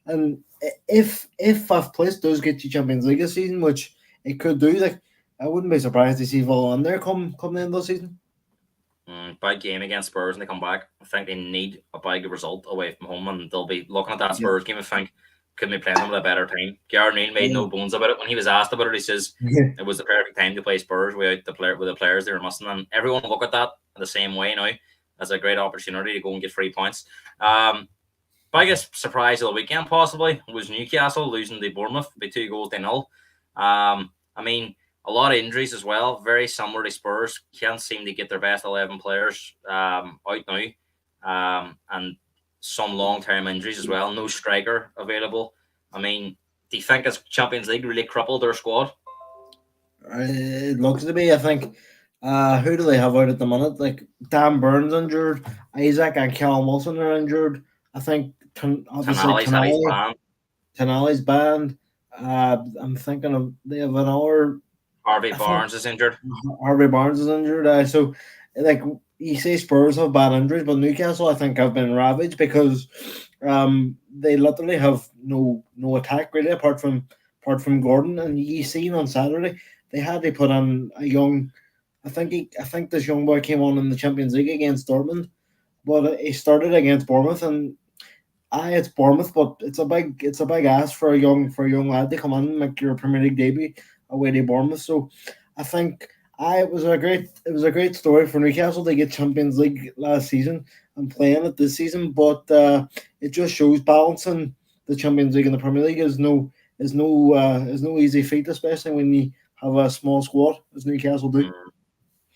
and if 5th place does get you Champions League this season, which it could do, like I wouldn't be surprised to see Villa on there come the end of the season. Big game against Spurs, and they come back. I think they need a big result away from home, and they'll be looking at that Spurs game and think, couldn't be playing them at a better time. Gary Neal made no bones about it when he was asked about it. He says it was the perfect time to play Spurs without the players they were missing, and everyone look at that the same way now as a great opportunity to go and get 3 points. Biggest surprise of the weekend possibly was Newcastle losing to Bournemouth by 2-0. I mean, a lot of injuries as well, very similar to Spurs. Can't seem to get their best 11 players out now, and some long-term injuries as well. No striker available. I mean, do you think as Champions League really crippled their squad? It looks to be. I think. Who do they have out at the minute? Like Dan Burns injured, Isaac and Callum Wilson are injured. I think obviously Tonali's banned. I'm thinking of they have another. Harvey Barnes is injured. Harvey Barnes is injured. So, like you say, Spurs have bad injuries, but Newcastle I think have been ravaged because they literally have no attack really apart from Gordon. And you seen on Saturday they had to put on a young. I think this young boy came on in the Champions League against Dortmund, but he started against Bournemouth and. It's Bournemouth, but it's a big ask for a young lad to come on and make your Premier League debut away to Bournemouth. So I think it was a great story for Newcastle to get Champions League last season and playing it this season. But it just shows balancing the Champions League and the Premier League is no easy feat, especially when you have a small squad as Newcastle do.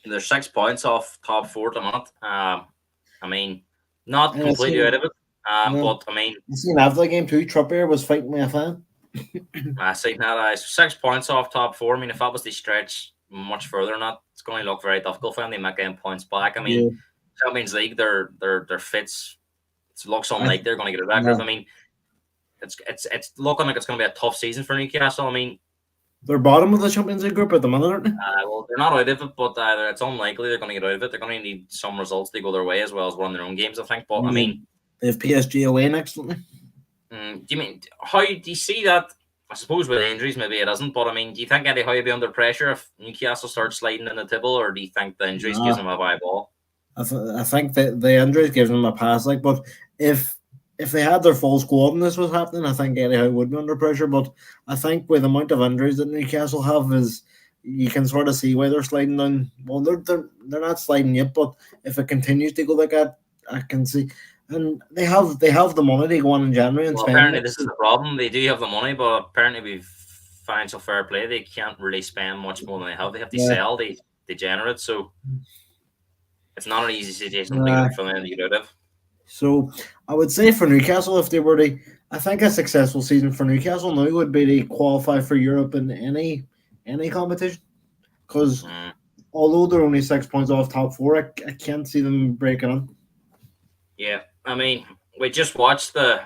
They're 6 points off top 4 at the minute. I mean, not completely out of it. But I mean, you seen after the game too, Trippier was fighting with a fan. I see that. 6 points off top 4. I mean, if that was the stretch much further than that, it's going to look very difficult for them. They might get points back. I mean, Champions League, their fits. It looks unlike they're going to get a record. I mean, it's looking like it's going to be a tough season for Newcastle. I mean, they're bottom of the Champions League group at the moment, aren't they? Well, they're not out of it, but it's unlikely they're going to get out of it. They're going to need some results to go their way as well as run their own games, I think. But I mean. They have PSG away next, don't they? Do you mean how do you see that? I suppose with injuries, maybe it isn't. But I mean, do you think Eddie Howe will be under pressure if Newcastle starts sliding in the table, or do you think the injuries gives them a bye ball? I think that the injuries gives them a pass. But if they had their full squad and this was happening, I think Eddie Howe would be under pressure. But I think with the amount of injuries that Newcastle have, is you can sort of see why they're sliding down. Well, they're not sliding yet, but if it continues to go like that, I can see. And they have the money to go on in January and spend. Apparently, this is the problem. They do have the money, but apparently, with financial fair play, they can't really spend much more than they have. They have to sell the generate, so it's not an easy situation for them to get out of. So I would say for Newcastle, if they were to, I think a successful season for Newcastle now would be to qualify for Europe in any competition, because although they're only 6 points off top 4, I can't see them breaking on. Yeah, I mean, we just watched the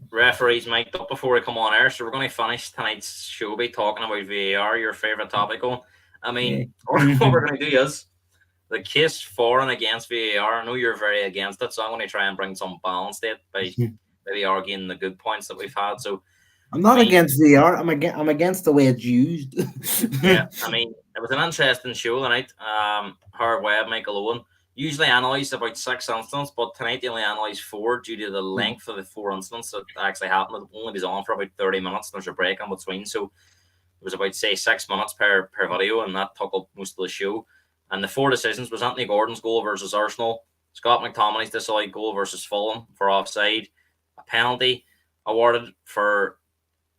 referees mic'd up before we come on air, so we're going to finish tonight's show by talking about VAR, your favourite topic. I mean, what we're going to do is the case for and against VAR. I know you're very against it, so I'm going to try and bring some balance to it by maybe arguing the good points that we've had. So I'm not against VAR. I'm against the way it's used. Yeah, I mean, it was an interesting show tonight. Howard Webb, Michael Owen. Usually analyse about 6 incidents, but tonight they only analysed 4 due to the length of the 4 incidents that actually happened. It only was on for about 30 minutes. There's a break in between, so it was about, say, 6 minutes per video, and that took up most of the show. And the 4 decisions was Anthony Gordon's goal versus Arsenal, Scott McTominay's disallowed goal versus Fulham for offside, a penalty awarded for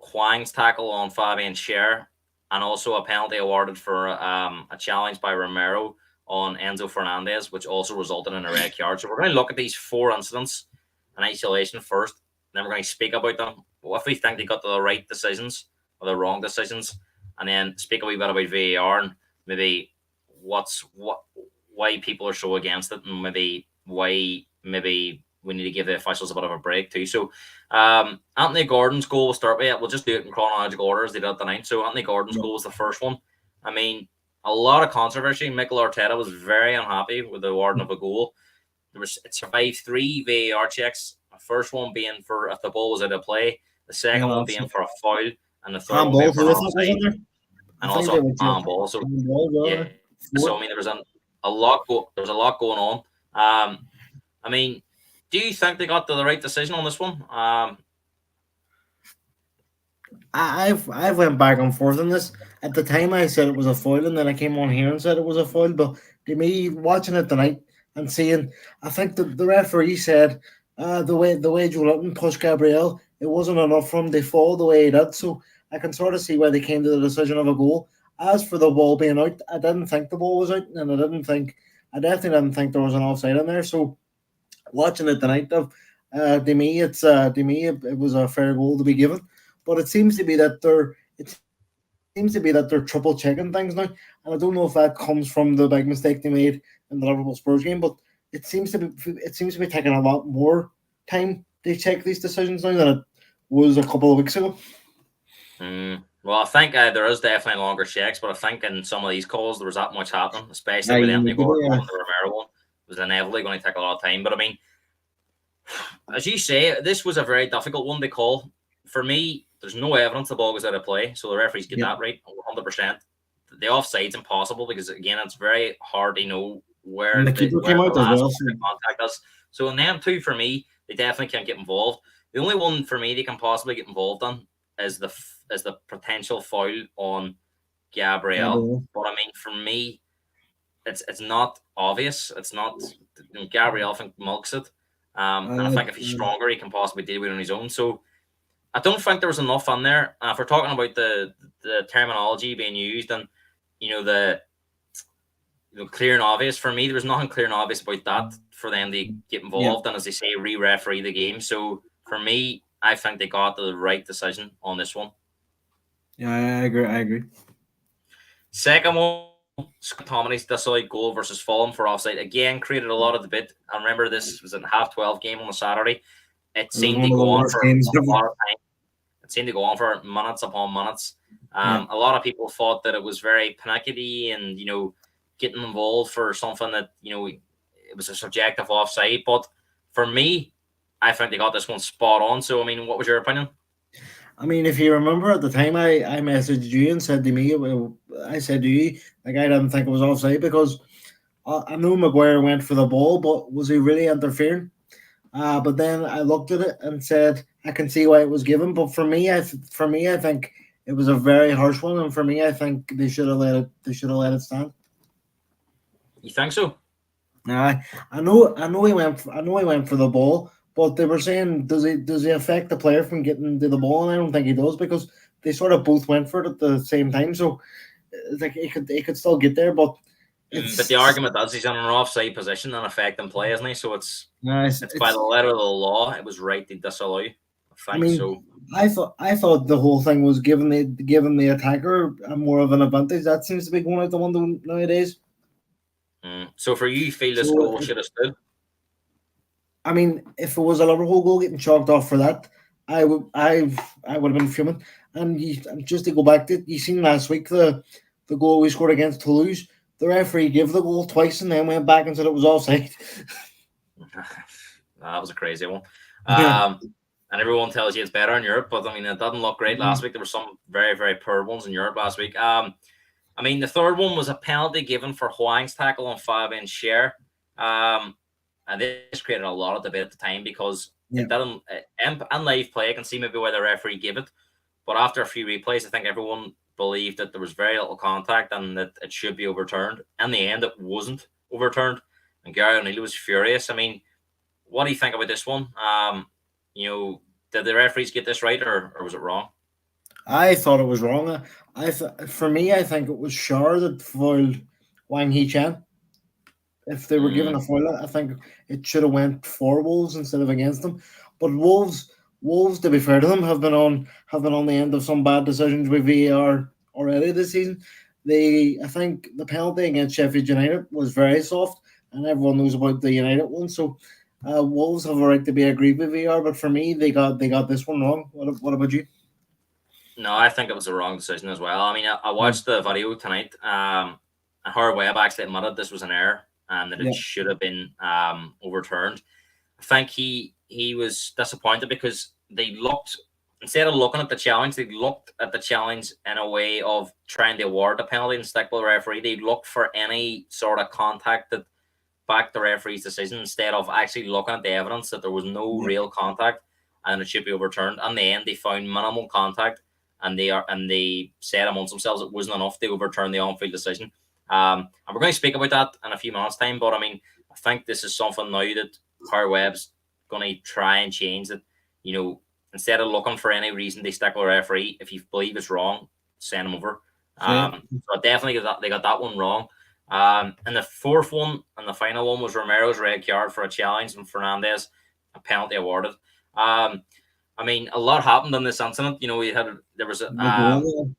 Hwang's tackle on Fabian Schär, and also a penalty awarded for a challenge by Romero on Enzo Fernandez, which also resulted in a red card. So we're going to look at these 4 incidents in isolation first, and then we're going to speak about them. If we think they got the right decisions or the wrong decisions, and then speak a wee bit about VAR and maybe why people are so against it, and maybe why we need to give the officials a bit of a break too. So Anthony Gordon's goal, we'll start with it. We'll just do it in chronological order as they did tonight. So Anthony Gordon's goal was the first one. I mean, a lot of controversy. Mikel Arteta was very unhappy with the awarding of a goal. It survived 3 VAR checks. The first one being for if the ball was out of play, the second one being for a foul, and the third one being for an offside. I and think they also were just ball. So ball, yeah, so I mean there was there was a lot going on. I mean, do you think they got the right decision on this one? I've went back and forth on this. At the time, I said it was a foul, and then I came on here and said it was a foul. But to me, watching it tonight and seeing, I think the referee said the way Joe Lutton pushed Gabriel, it wasn't enough for him to fall the way he did. So I can sort of see why they came to the decision of a goal. As for the ball being out, I didn't think the ball was out, and I definitely didn't think there was an offside in there. So watching it tonight, to me it was a fair goal to be given. But it seems to be that they're triple checking things now, and I don't know if that comes from the big mistake they made in the Liverpool Spurs game. But it seems to be taking a lot more time to check these decisions now than it was a couple of weeks ago. Well, I think there is definitely longer checks, but I think in some of these calls there was that much happening, especially Yeah, with you Anthony need to Gordon be, and the Romero one. It was inevitably going to take a lot of time. But I mean, as you say, this was a very difficult one to call. For me, there's no evidence the ball was out of play, so the referees get yeah. that right 100%. The offside's impossible because again, it's very hard to know And the keeper where came the out as last well. So, contact is. So in them two, for me, they definitely can't get involved. The only one for me they can possibly get involved in is the potential foul on yeah, Gabriel. but, But I mean, for me, it's not obvious. It's not Gabriel. I think milks it. And I think if he's stronger, he can possibly deal with it on his own. So I don't think there was enough on there. If we're talking about the terminology being used and the clear and obvious, for me there was nothing clear and obvious about that for them to get yeah, involved and, as they say, re-referee the game. So for me, I think they got the right decision on this one. yeah, I agree. I agree. Second one, Scott Tominey's disallowed goal versus Fulham for offside again created a lot of debate. I remember this was a half-12 game on a Saturday. It It was seemed one to of the go on worst for games a ever. lot of time. It seemed to go on for minutes upon minutes. Yeah. A lot of people thought that it was very panicky and getting involved for something that it was a subjective offside. But for me, I think they got this one spot on. So I mean, what was your opinion? I mean, if you remember at the time, I messaged you and said to me, I said to you, like, I didn't think it was offside because I know Maguire went for the ball, but was he really interfering? But then I looked at it and said, I can see why it was given. But for me, I think it was a very harsh one, and for me, I think they should have let it. They should have let it stand. You think so? I know he went for the ball, but they were saying, does he affect the player from getting to the ball? And I don't think he does because they sort of both went for it at the same time. So it's like he could still get there, but But it's the argument is he's in an offside position and affecting play, isn't he? So it's nice. it's by the letter of the law. It was right to disallow. I I think mean, so. I thought the whole thing was giving the attacker more of an advantage. That seems to be going out the window nowadays. So for you, feel this So goal should have stood? I mean, if it was a Liverpool goal getting chalked off for that, I would have been fuming. And just to go back to it, you seen last week the goal we scored against Toulouse. The referee gave the goal twice and then went back and said it was offside. That was a crazy one. Yeah. And everyone tells you it's better in Europe, but I mean, it didn't look great last week. There were some very, very poor ones in Europe last week. I mean, the third one was a penalty given for Huang's tackle on Fabian Schär. And this created a lot of debate at the time because Yeah. it didn't, in live play, I can see maybe why the referee gave it. But after a few replays, I think everyone believed that there was very little contact and that it should be overturned. In the end, it wasn't overturned. And Gary O'Neill was furious. I mean, what do you think about this one? Did the referees get this right or was it wrong? I thought it was wrong. For me, I think it was Shar that foiled Wang Hee-chan. If they were given a foul, I think it should have went for Wolves instead of against them. But Wolves, to be fair to them, have been on the end of some bad decisions with VAR already this season. I think the penalty against Sheffield United was very soft, and everyone knows about the United one. So Wolves have a right to be aggrieved with VAR, but for me, they got this one wrong. What about you? No, I think it was the wrong decision as well. I mean, I watched the video tonight. And Howard Webb actually admitted this was an error and that it Yeah. should have been overturned. I think he was disappointed because they looked instead of looking at the challenge, they looked at the challenge in a way of trying to award the penalty and stick with the referee. They looked for any sort of contact that backed the referee's decision instead of actually looking at the evidence that there was no real contact and it should be overturned. In the end, they found minimal contact, and they said amongst themselves it wasn't enough to overturn the on-field decision. And we're going to speak about that in a few minutes' time. But I mean, I think this is something now that Power Webb's going to try and change. That, you know, instead of looking for any reason they stick with a referee, if you believe it's wrong, send them over. So definitely they got that one wrong. And the fourth one and the final one was Romero's red card for a challenge and Fernandez a penalty awarded. I mean, a lot happened in this incident. You know, there was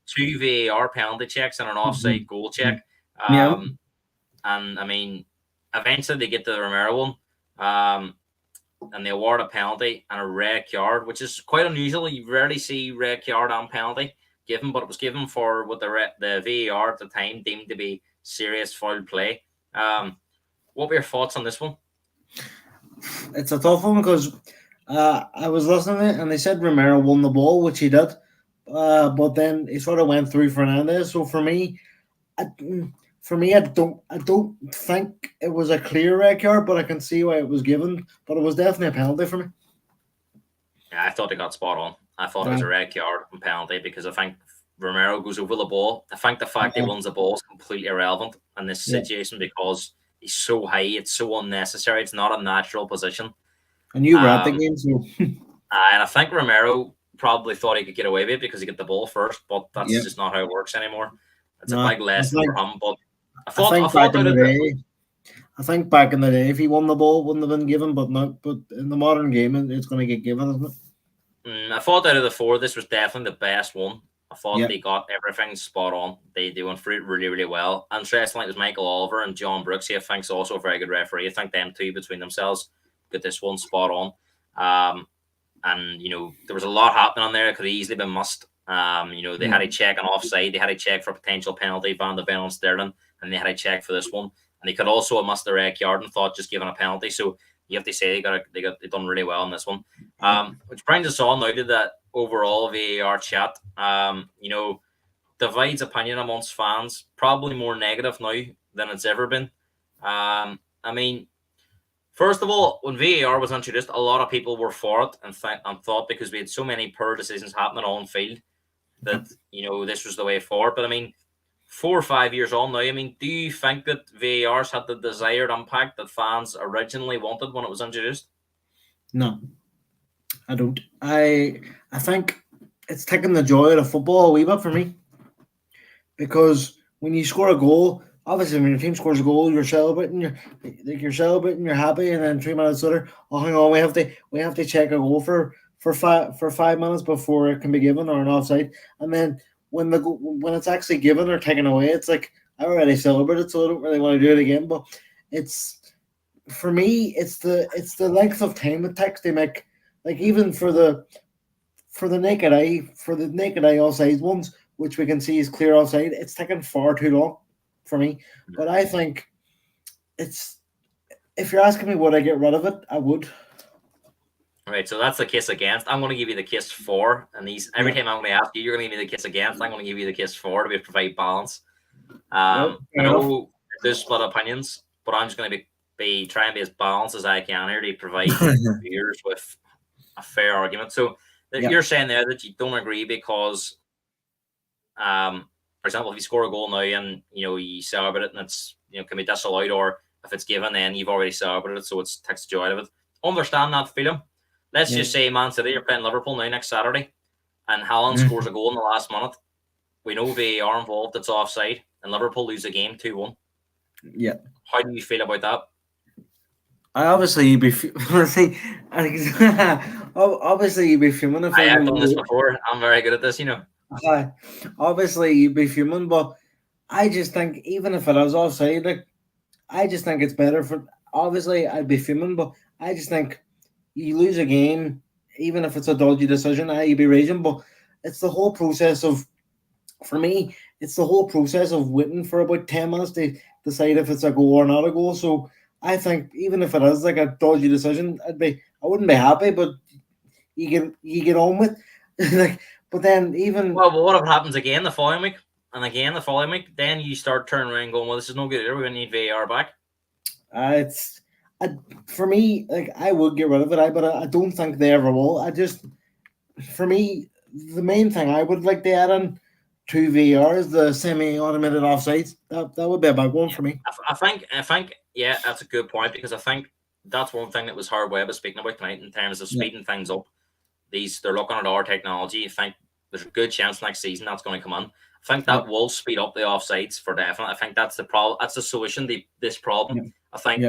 two VAR penalty checks and an offside goal check. And I mean, eventually they get to the Romero one, and they award a penalty and a red card, which is quite unusual. You rarely see red card and penalty given, but it was given for what the VAR at the time deemed to be serious foul play. What were your thoughts on this one? It's a tough one because I was listening to it and they said Romero won the ball, which he did, but then he sort of went through Fernandez. So for me, I don't think it was a clear red card, but I can see why it was given. But it was definitely a penalty for me. Yeah, I thought they got spot on. I thought it was a red card and penalty because I think Romero goes over the ball. I think the fact he runs the ball is completely irrelevant in this situation because he's so high. It's so unnecessary. It's not a natural position. And you were at the game, so. And I think Romero probably thought he could get away with it because he got the ball first, but that's just not how it works anymore. It's a big lesson for him. But I think back in the day, if he won the ball, wouldn't have been given. But in the modern game, it's going to get given, isn't it? I thought out of the four, this was definitely the best one. I thought they got everything spot on. They went through it really, really well. Interestingly, it was Michael Oliver and John Brooks, who I think is also a very good referee. I think them two between themselves got this one spot on. And, you know, there was a lot happening on there. It could have easily been missed. You know, they had a check on offside. They had a check for potential penalty, Van de Ven and Sterling, and they had a check for this one. And they could also have missed the red card and thought just giving a penalty. So you have to say they done really well in this one. Which brings us on now to that overall VAR chat. You know, divides opinion amongst fans, probably more negative now than it's ever been. I mean, first of all, when VAR was introduced, a lot of people were for it and thought because we had so many poor decisions happening on field that, you know, this was the way forward. But I mean, 4 or 5 years on now, I mean, do you think that VAR's had the desired impact that fans originally wanted when it was introduced? No, I don't. I think it's taken the joy out of football a wee bit for me, because when you score a goal, obviously when your team scores a goal, you're celebrating, you're happy, and then 3 minutes later, oh, hang on, we have to check a goal for 5 minutes before it can be given or an offside, and then when it's actually given or taken away, it's like I already celebrated, so I don't really want to do it again. But it's, for me, it's the length of time it takes to make, like, even for the naked eye offside ones, which we can see is clear offside, it's taken far too long for me. But I think if you're asking me would I get rid of it, I would. All right, so that's the case against. I'm going to give you the case for, and every time I'm going to ask you, you're going to give me the case against. I'm going to give you the case for to provide balance. I know there's split opinions, but I'm just going to be trying to be as balanced as I can here to provide viewers with a fair argument. So you're saying there that you don't agree because, for example, if you score a goal now and you celebrate it and it's can be disallowed, or if it's given, then you've already celebrated it, so it takes the joy out of it. Understand that feeling. Let's just say Man City are playing Liverpool now next Saturday, and Haaland scores a goal in the last minute. We know VAR involved; it's offside, and Liverpool lose the game 2-1. Yeah. How do you feel about that? Obviously, you'd be fuming if I've done this before. I'm very good at this, Obviously, you'd be fuming, but I just think even if it is offside, I just think it's better for. Obviously, I'd be fuming, but I just think you lose a game, even if it's a dodgy decision, you'd be raging. But it's the whole process of, for me, it's the whole process of waiting for about 10 minutes to decide if it's a goal or not a goal. So I think even if it is like a dodgy decision, I wouldn't be happy, but you get on with. like, but then even Well, but what if it happens again the following week and again the following week? Then you start turning around going, well, this is no good. We're going to need VAR back. it's for me, like I would get rid of it, but I don't think they ever will. For me, the main thing I would like to add on to VR is the semi-automated offsides. That would be a big one for me. I think, yeah, that's a good point because I think that's one thing that was hard Webb is speaking about tonight in terms of speeding things up. They're looking at our technology. I think there's a good chance next season that's going to come in. I think that will speed up the offsides for definite. I think that's the problem. That's the solution to this problem. I think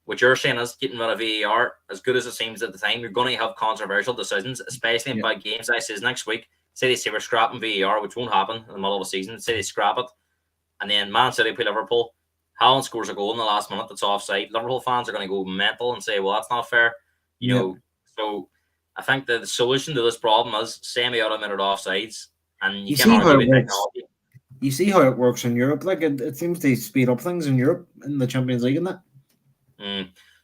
what you're saying is getting rid of VAR, as good as it seems at the time, you're going to have controversial decisions, especially in big games. I says next week, say we're scrapping VAR, which won't happen in the middle of the season. Say they scrap it, and then Man City play Liverpool. Haaland scores a goal in the last minute that's offside. Liverpool fans are going to go mental and say, well, that's not fair. You know, so I think the solution to this problem is semi-automated offsides, and you can't argue with technology. You see how it works in Europe. Like it seems to speed up things in Europe in the Champions League and that.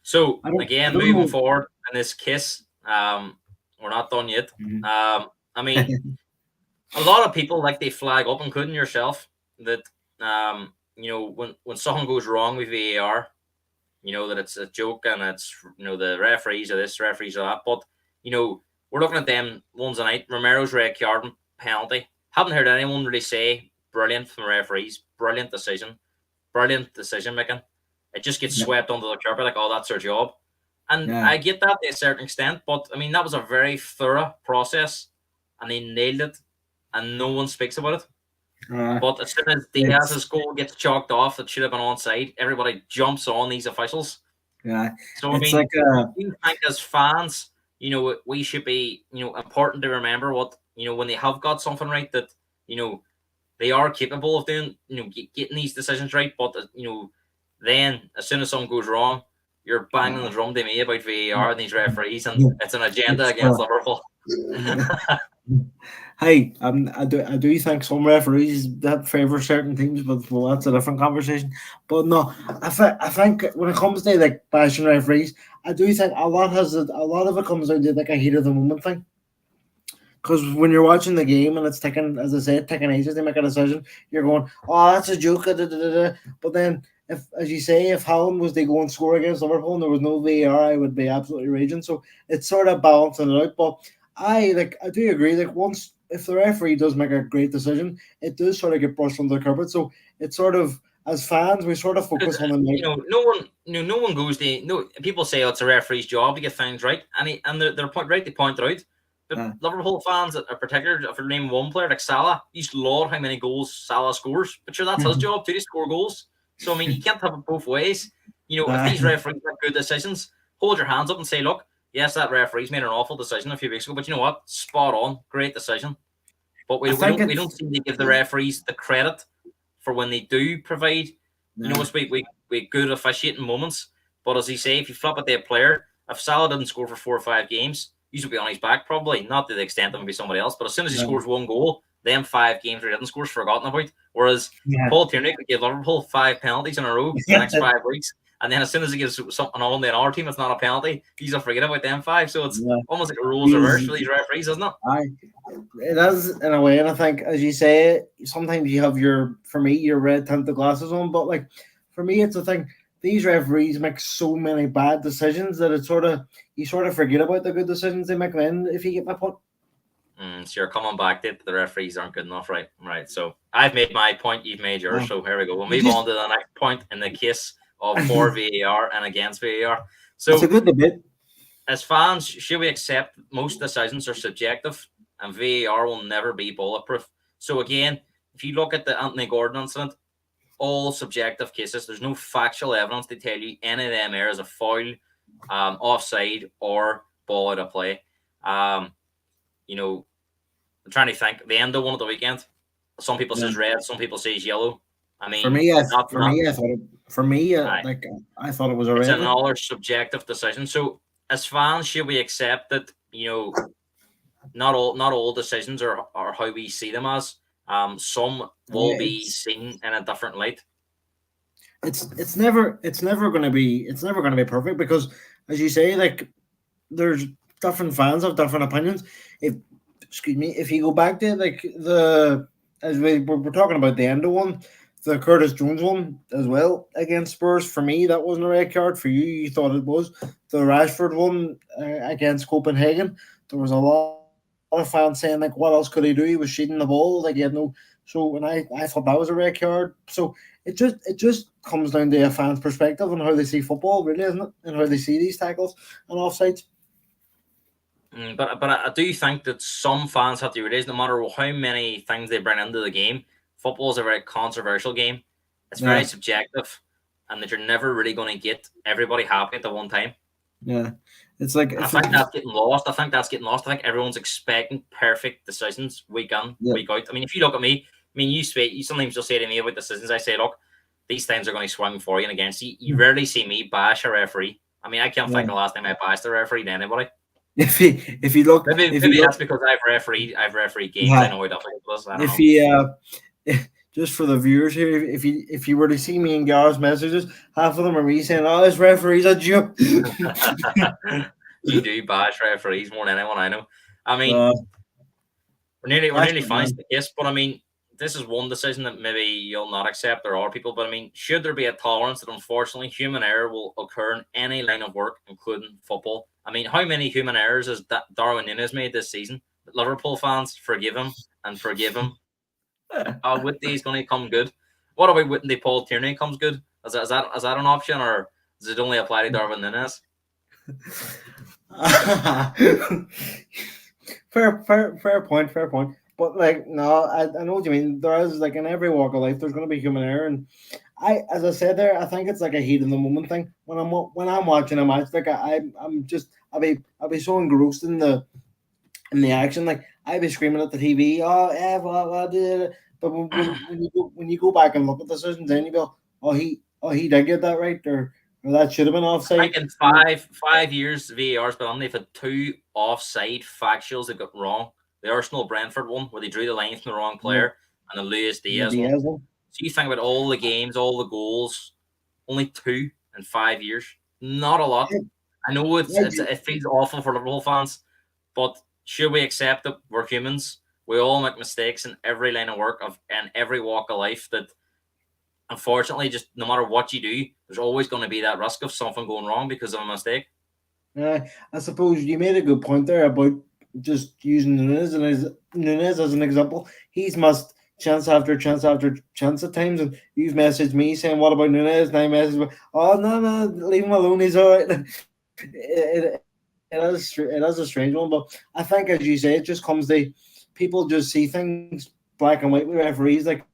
So again, moving forward in this kiss, we're not done yet. I mean, a lot of people like they flag up, including yourself, that you know when something goes wrong with VAR, you know that it's a joke and it's the referees are this, referees are that. But we're looking at them ones tonight. Romero's red card and penalty. Haven't heard anyone really say brilliant from the referees, brilliant decision making. It just gets swept under the carpet like, oh, that's their job. And I get that to a certain extent, but I mean, that was a very thorough process and they nailed it and no one speaks about it. But as soon as Diaz's goal gets chalked off, that should have been onside, everybody jumps on these officials. Yeah. So, I mean, I think as fans, we should be, important to remember what, when they have got something right, that, they are capable of doing, getting these decisions right. But, then as soon as something goes wrong, you're banging the drum to me about VAR and these referees, and it's an agenda against Liverpool. Hey, I do think some referees that favour certain teams, but well, that's a different conversation. But no, I think when it comes to like bashing referees, I do think a lot of it comes down to like a heat of the moment thing. Because when you're watching the game and it's taking, as I said, taking ages to make a decision, you're going, oh, that's a joke. But then, if, as you say, if Haaland was to go and score against Liverpool and there was no VAR, I would be absolutely raging. So it's sort of balancing it out. But I do agree. Like once, if the referee does make a great decision, it does sort of get brushed under the carpet. So it's sort of, as fans, we sort of focus on the no one goes to people say it's a referee's job to get things right, and they're right to point it out. But Liverpool fans, in particular, if you name one player like Salah, he's laud how many goals Salah scores. But sure, that's his job too, to score goals. So I mean, you can't have it both ways. If these referees make good decisions, hold your hands up and say, look, yes, that referee's made an awful decision a few weeks ago, but you know what? Spot on, great decision. But we don't seem to give the referees the credit for when they do provide, we good officiating moments. But as you say, if you flip it to a player, if Salah didn't score for 4 or 5 games, he would be on his back probably, not to the extent that maybe somebody else. But as soon as he scores one goal, them 5 games where he didn't score is forgotten about. Whereas Paul Tierney could give Liverpool 5 penalties in a row the next 5 weeks. And then as soon as he gives something on in our team, it's not a penalty. He's a forget about them 5. So it's almost like a rules reverse for these referees, isn't it? It is in a way, and I think, as you say, sometimes you have your red tinted glasses on, but like for me, it's a thing. These referees make so many bad decisions that you sort of forget about the good decisions they make. Then, if you get my point. So you're coming back to the referees aren't good enough, right? Right. So I've made my point, you've made yours. So here we go. We'll move on to the next point in the case of for VAR and against VAR. So it's a good debate. As fans, should we accept most decisions are subjective and VAR will never be bulletproof? So again, if you look at the Anthony Gordon incident, all subjective cases, there's no factual evidence to tell you any of them areas of foul, offside, or ball out of play. I'm trying to think. The end of one at the weekend, some people says red, some people says yellow. I mean, I thought it was a red. It's another subjective decision. So, as fans, should we accept that not all decisions are how we see them as? Some will be seen in a different light. It's never going to be perfect because, as you say, like there's different fans have different opinions. If excuse me, if you go back to like as we're talking about the end of one, the Curtis Jones one as well against Spurs. For me, that wasn't a red card. For you, you thought it was. The Rashford one against Copenhagen, there was a lot of fans saying like, "What else could he do? He was shooting the ball. Like he had no." So, and I thought that was a red card. So it just comes down to a fan's perspective on how they see football, really, isn't it? And how they see these tackles and offsides. But I do think that some fans have to realize no matter how many things they bring into the game, football is a very controversial game. It's very Yeah, subjective, and that you're never really going to get everybody happy at the one time. yeah. It's like And I if think it's that's getting lost. I think everyone's expecting perfect decisions week in, yeah, week out. I mean, if you look at me, I mean, you sometimes you'll say to me about decisions. I say, look, these things are going to swing for you and against you. You rarely see me bash a referee. I mean, I can't think yeah. the last time I bashed a referee to anybody. If you look if you Maybe look that's because I've refereed games. I yeah, know how difficult it was. I don't if know. you just for the viewers here, if you were to see me and Gareth's messages, half of them are me saying, "Oh, this referee's a joke." You do bash referees more than anyone I know. I mean, uh, we're nearly passionate finished man. the case, but I mean, this is one decision that maybe you'll not accept. There are people, but I mean, should there be a tolerance that unfortunately human error will occur in any line of work, including football? I mean, how many human errors has Darwin Núñez made this season? Liverpool fans forgive him and forgive him. Whitney's going to come good. What about Whitney Paul Tierney comes good? Is that an option, or does it only apply to Darwin Núñez? Fair point, fair point. But like, no, I know what you mean. There is like in every walk of life, there's going to be human error, and as I said there, I think it's like a heat in the moment thing. When I'm watching a match, like I'm just I'll be so engrossed in the action, like I'd be screaming at the TV, "Oh, yeah, what did it?" But when you go back and look at the decisions, then you go, "Oh, he did get that right," or that should have been I offside. think in five years VAR's been on, they've had two offside factuals they've got wrong. The Arsenal Brentford one where they drew the line from the wrong Yeah, player, and the Luis the Diaz one. Diaz one. So you think about all the games, all the goals, only two in 5 years. Not a lot. Yeah, I know yeah, it feels awful for Liverpool fans, but should we accept that we're humans? We all make mistakes in every line of work of and every walk of life. That unfortunately, just no matter what you do, there's always going to be that risk of something going wrong because of a mistake. I suppose you made a good point there about just using Nunes as an example. He's missed chance after chance after chance at times, and you've messaged me saying, "What about Nunes?" And I messaged, "Oh, no, no, leave him alone. He's all right." It is a strange one, but I think, as you say, it just comes to people just see things black and white with referees. Like,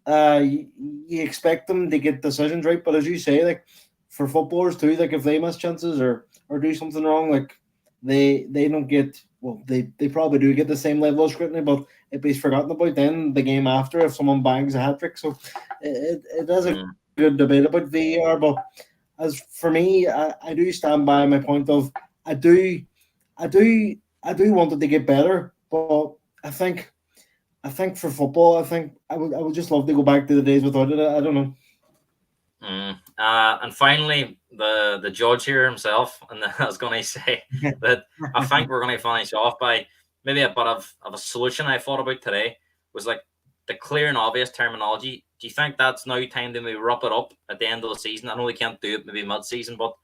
you expect them to get decisions right, but as you say, like for footballers too, like if they miss chances or do something wrong, like they don't get well, they probably do get the same level of scrutiny, but if he's forgotten about then the game after if someone bangs a hat trick. So it is a Mm. good debate about VAR, but as for me, I do stand by my point of I do I do want it to get better, but I think for football, I would just love to go back to the days without it. I don't know. And finally, the judge here himself, and I was going to say that I think we're going to finish off by maybe a bit of a solution I thought about today was like the clear and obvious terminology. Do you think that's now time to maybe wrap it up at the end of the season? I know we can't do it maybe mid-season, but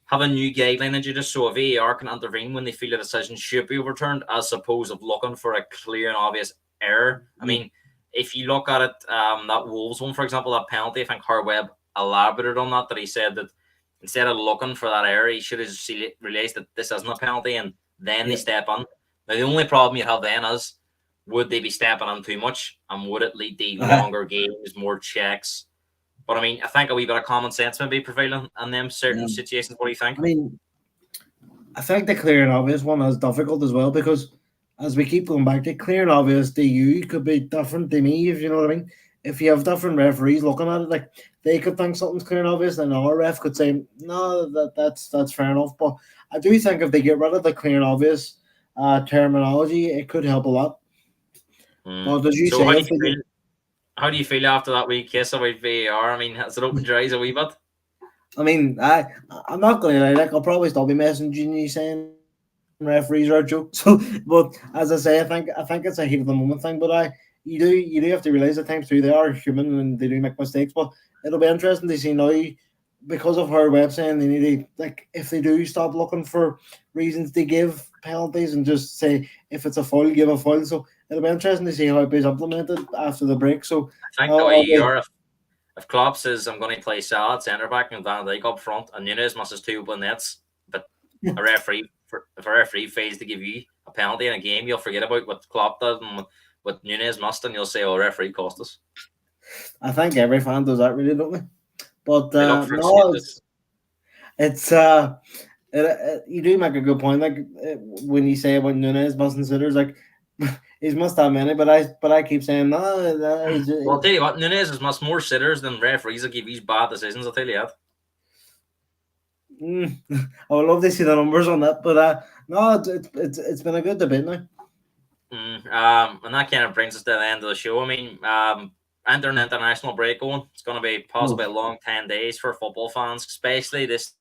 have a new guideline introduced so a VAR can intervene when they feel a decision should be overturned, as opposed of looking for a clear and obvious error. I Yeah, mean, if you look at it, that Wolves one, for example, that penalty, I think Harweb elaborated on that he said that instead of looking for that error, he should have realized that this isn't a penalty and then they yeah. step on. Now, the only problem you have then is would they be stepping on too much and would it lead to Uh, longer games, more checks? But I mean, I think a wee bit of common sense may be prevailing in them certain yeah. situations. What do you think? I mean, I think the clear and obvious one is difficult as well because as we keep going back to clear and obvious to you could be different to me, if you know what I mean. If you have different referees looking at it, like they could think something's clear and obvious, and our ref could say, "No, that's fair enough." But I do think if they get rid of the clear and obvious terminology, it could help a lot. Mm. But as you So say, how do if you they feel? How do you feel after that wee kiss about VAR? I mean, has it opened your eyes a wee bit? I mean, I'm not going to lie. Like, I'll probably still be messaging you saying, referees are a joke. So, but as I say, I think it's a heat of the moment thing. But you do have to realize at times too they are human and they do make mistakes. But it'll be interesting to see now because of her website. They need to, like, if they do stop looking for reasons to give penalties and just say if it's a foul, give a foul. So it'll be interesting to see how it is implemented after the break. So I think the way you are, if Klopp says I'm going to play Salah at centre back and Van Dijk up front, and Nunes misses 2 open nets, but if a referee fails to give you a penalty in a game, you'll forget about what Klopp did and what Nunes must, and you'll say, "Oh, referee cost us." I think every fan does that, really, don't they? But no, it's you do make a good point. Like when you say about Nunes mustn't sitters, like he must have many, but I keep saying no. Well, I'll tell you what, Nunes has must more sitters than referees that give these bad decisions. I'll tell you that. I would love to see the numbers on that, but no, it's been a good debate now. And that kind of brings us to the end of the show. I mean, enter an international break going. It's going to be possibly a long 10 days for football fans, especially this.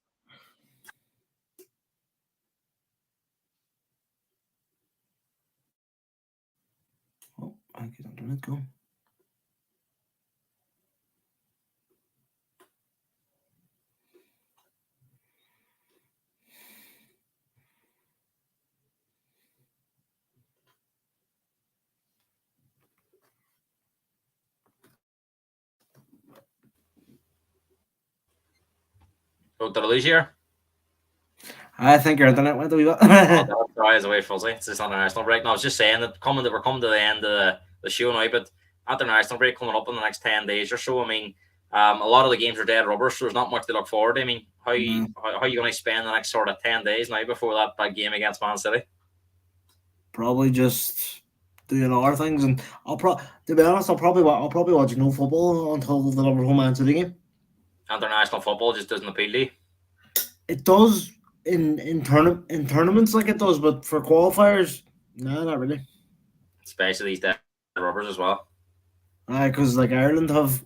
Oh, I get on it, go. Oh, did I lose here? I think your internet went a wee bit. That's right, away fuzzy. It's this international break. No, I was just saying that we're coming to the end of the show now, but international break coming up in the next 10 days or so. I mean, a lot of the games are dead rubber, so there's not much to look forward to. I mean, how are you going to spend the next sort of 10 days now before that big game against Man City? Probably just doing other things, and to be honest, I'll probably watch no football until the Liverpool Man City game. International football just doesn't appeal to you? It does in tournaments like it does, but for qualifiers, no, not really. Especially these dead rubbers as well. Because like Ireland have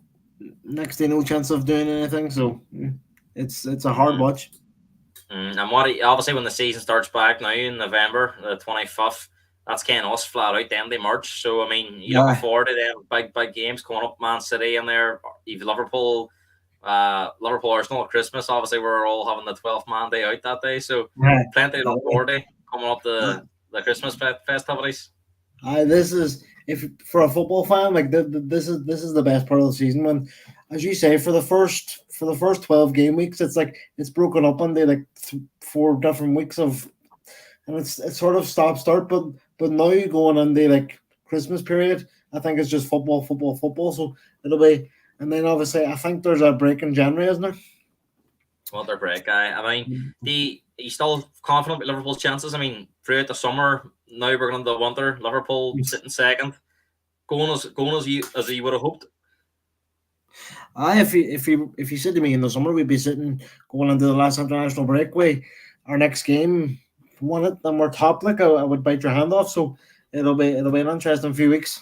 next to no chance of doing anything, so it's a hard watch. And obviously when the season starts back now in November the 25th, that's kind of us flat out the end of March. So I mean, you looking forward to them big games coming up, Man City and there, even Liverpool Arsenal at Christmas. Obviously we're all having the 12th man day out that day, so plenty to look forward to coming up the Christmas festivities. This is, if for a football fan, like this is the best part of the season, when, as you say, for the first 12 game weeks, it's like it's broken up into like 4 different weeks of, and it's sort of stop start, but now you going into like Christmas period, I think it's just football. So it'll be, and then obviously I think there's a break in January, isn't there? Well, their break. I mean, are you still confident with Liverpool's chances? I mean, throughout the summer, now we're going into the winter. Liverpool sitting second, going as you would have hoped. If you said to me in the summer we'd be sitting going into the last international break, our next game won it, then we're top. Like I would bite your hand off. So it'll be an interesting few weeks.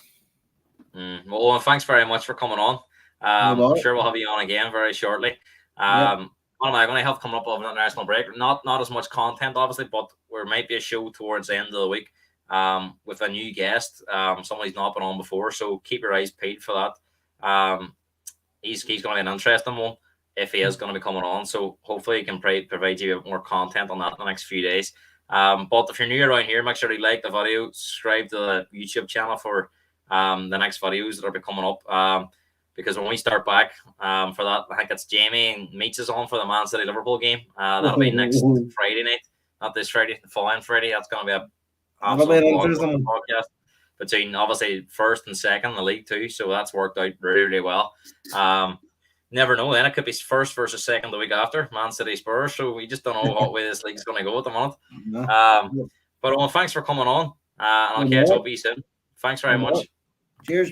Well, thanks very much for coming on. I'm sure we'll have you on again very shortly. What am I going to have coming up of an international break? Not as much content, obviously, but there might be a show towards the end of the week with a new guest. Somebody's not been on before, so keep your eyes peeled for that. He's going to be an interesting one if he is going to be coming on. So hopefully he can provide you with more content on that in the next few days. But if you're new around here, make sure you like the video, subscribe to the YouTube channel for the next videos that will be coming up. Because when we start back for that, I think it's Jamie and Meets is on for the Man City Liverpool game. That'll be next Friday night, not this Friday, the following Friday. That's going to be a podcast between obviously first and second in the league too. So that's worked out really, really well. Never know. Then it could be first versus second the week after Man City Spurs. So we just don't know what way this league's going to go at the moment. But thanks for coming on, and I'll catch up with you soon. Thanks very much. Cheers.